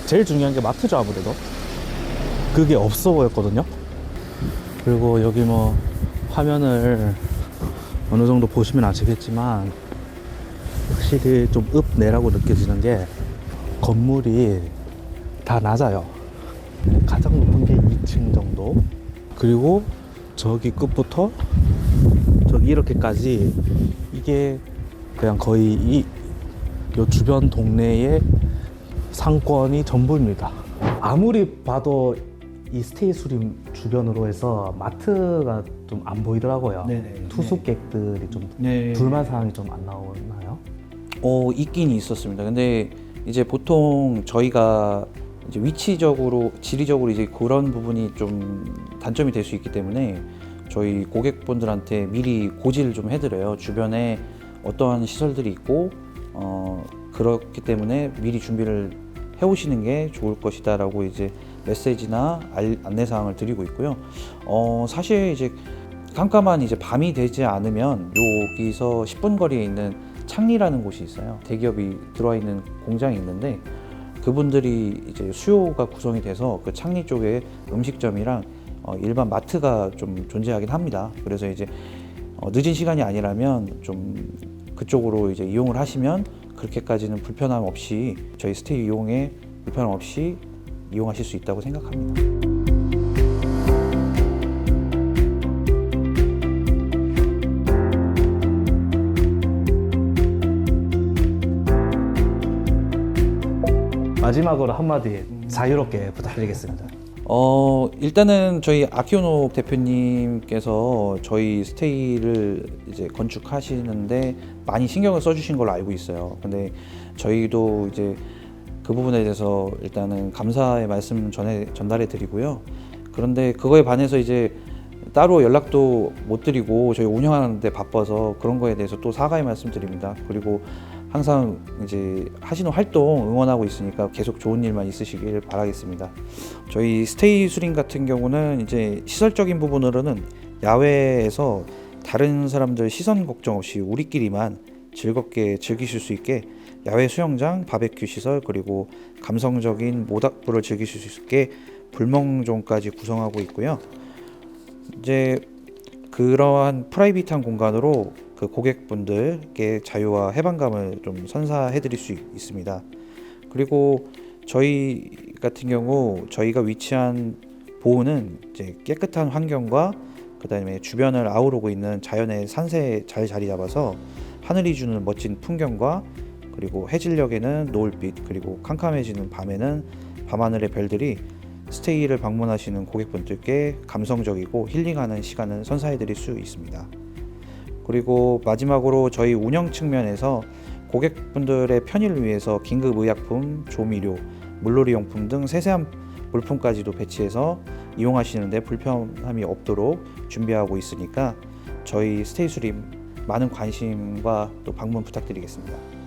제일 중요한 게 마트죠 아무래도. 그게 없어 보였거든요. 그리고 여기 뭐 화면을 어느 정도 보시면 아시겠지만 확실히 좀 읍내라고 느껴지는 게 건물이 다 낮아요. 가장 높은 게 2층 정도. 그리고 저기 끝부터 저기 이렇게까지 이게 그냥 거의 요 주변 동네의 상권이 전부입니다. 아무리 봐도 이 스테이 수림 주변으로 해서 마트가 좀 안 보이더라고요. 네네. 투숙객들이 좀 네. 불만 사항이 좀 안 나오나요? 있긴 있었습니다. 근데 이제 보통 저희가 이제 위치적으로, 지리적으로 이제 그런 부분이 좀 단점이 될 수 있기 때문에 저희 고객분들한테 미리 고지를 좀 해드려요. 주변에 어떠한 시설들이 있고, 그렇기 때문에 미리 준비를 해오시는 게 좋을 것이다라고 이제 메시지나 안내사항을 드리고 있고요. 사실 이제 깜깜한 이제 밤이 되지 않으면 여기서 10분 거리에 있는 창리라는 곳이 있어요. 대기업이 들어와 있는 공장이 있는데 그분들이 이제 수요가 구성이 돼서 그 창리 쪽에 음식점이랑 일반 마트가 좀 존재하긴 합니다. 그래서 이제 늦은 시간이 아니라면 좀 그쪽으로 이제 이용을 하시면 그렇게까지는 불편함 없이 저희 스테이 이용에 불편함 없이 이용하실 수 있다고 생각합니다. 마지막으로 한마디 자유롭게 부탁드리겠습니다. 일단은 저희 아키오노 대표님께서 저희 스테이를 이제 건축하시는데 많이 신경을 써주신 걸로 알고 있어요. 근데 저희도 이제 그 부분에 대해서 일단은 감사의 말씀 전달해 드리고요. 그런데 그거에 반해서 이제 따로 연락도 못 드리고 저희 운영하는데 바빠서 그런 거에 대해서 또 사과의 말씀 드립니다. 그리고 항상 이제 하시는 활동 응원하고 있으니까 계속 좋은 일만 있으시길 바라겠습니다. 저희 스테이 수림 같은 경우는 이제 시설적인 부분으로는 야외에서 다른 사람들 시선 걱정 없이 우리끼리만 즐겁게 즐기실 수 있게 야외 수영장, 바베큐 시설, 그리고 감성적인 모닥불을 즐기실 수 있게 불멍존까지 구성하고 있고요. 이제 그러한 프라이빗한 공간으로 그 고객분들께 자유와 해방감을 좀 선사해 드릴 수 있습니다. 그리고 저희 같은 경우 저희가 위치한 보호는 이제 깨끗한 환경과 그다음에 주변을 아우르고 있는 자연의 산세에 잘 자리 잡아서 하늘이 주는 멋진 풍경과 그리고 해질녘에는 노을빛, 그리고 캄캄해지는 밤에는 밤하늘의 별들이 스테이를 방문하시는 고객분들께 감성적이고 힐링하는 시간을 선사해 드릴 수 있습니다. 그리고 마지막으로 저희 운영 측면에서 고객분들의 편의를 위해서 긴급의약품, 조미료, 물놀이용품 등 세세한 물품까지도 배치해서 이용하시는데 불편함이 없도록 준비하고 있으니까 저희 스테이 수림 많은 관심과 또 방문 부탁드리겠습니다.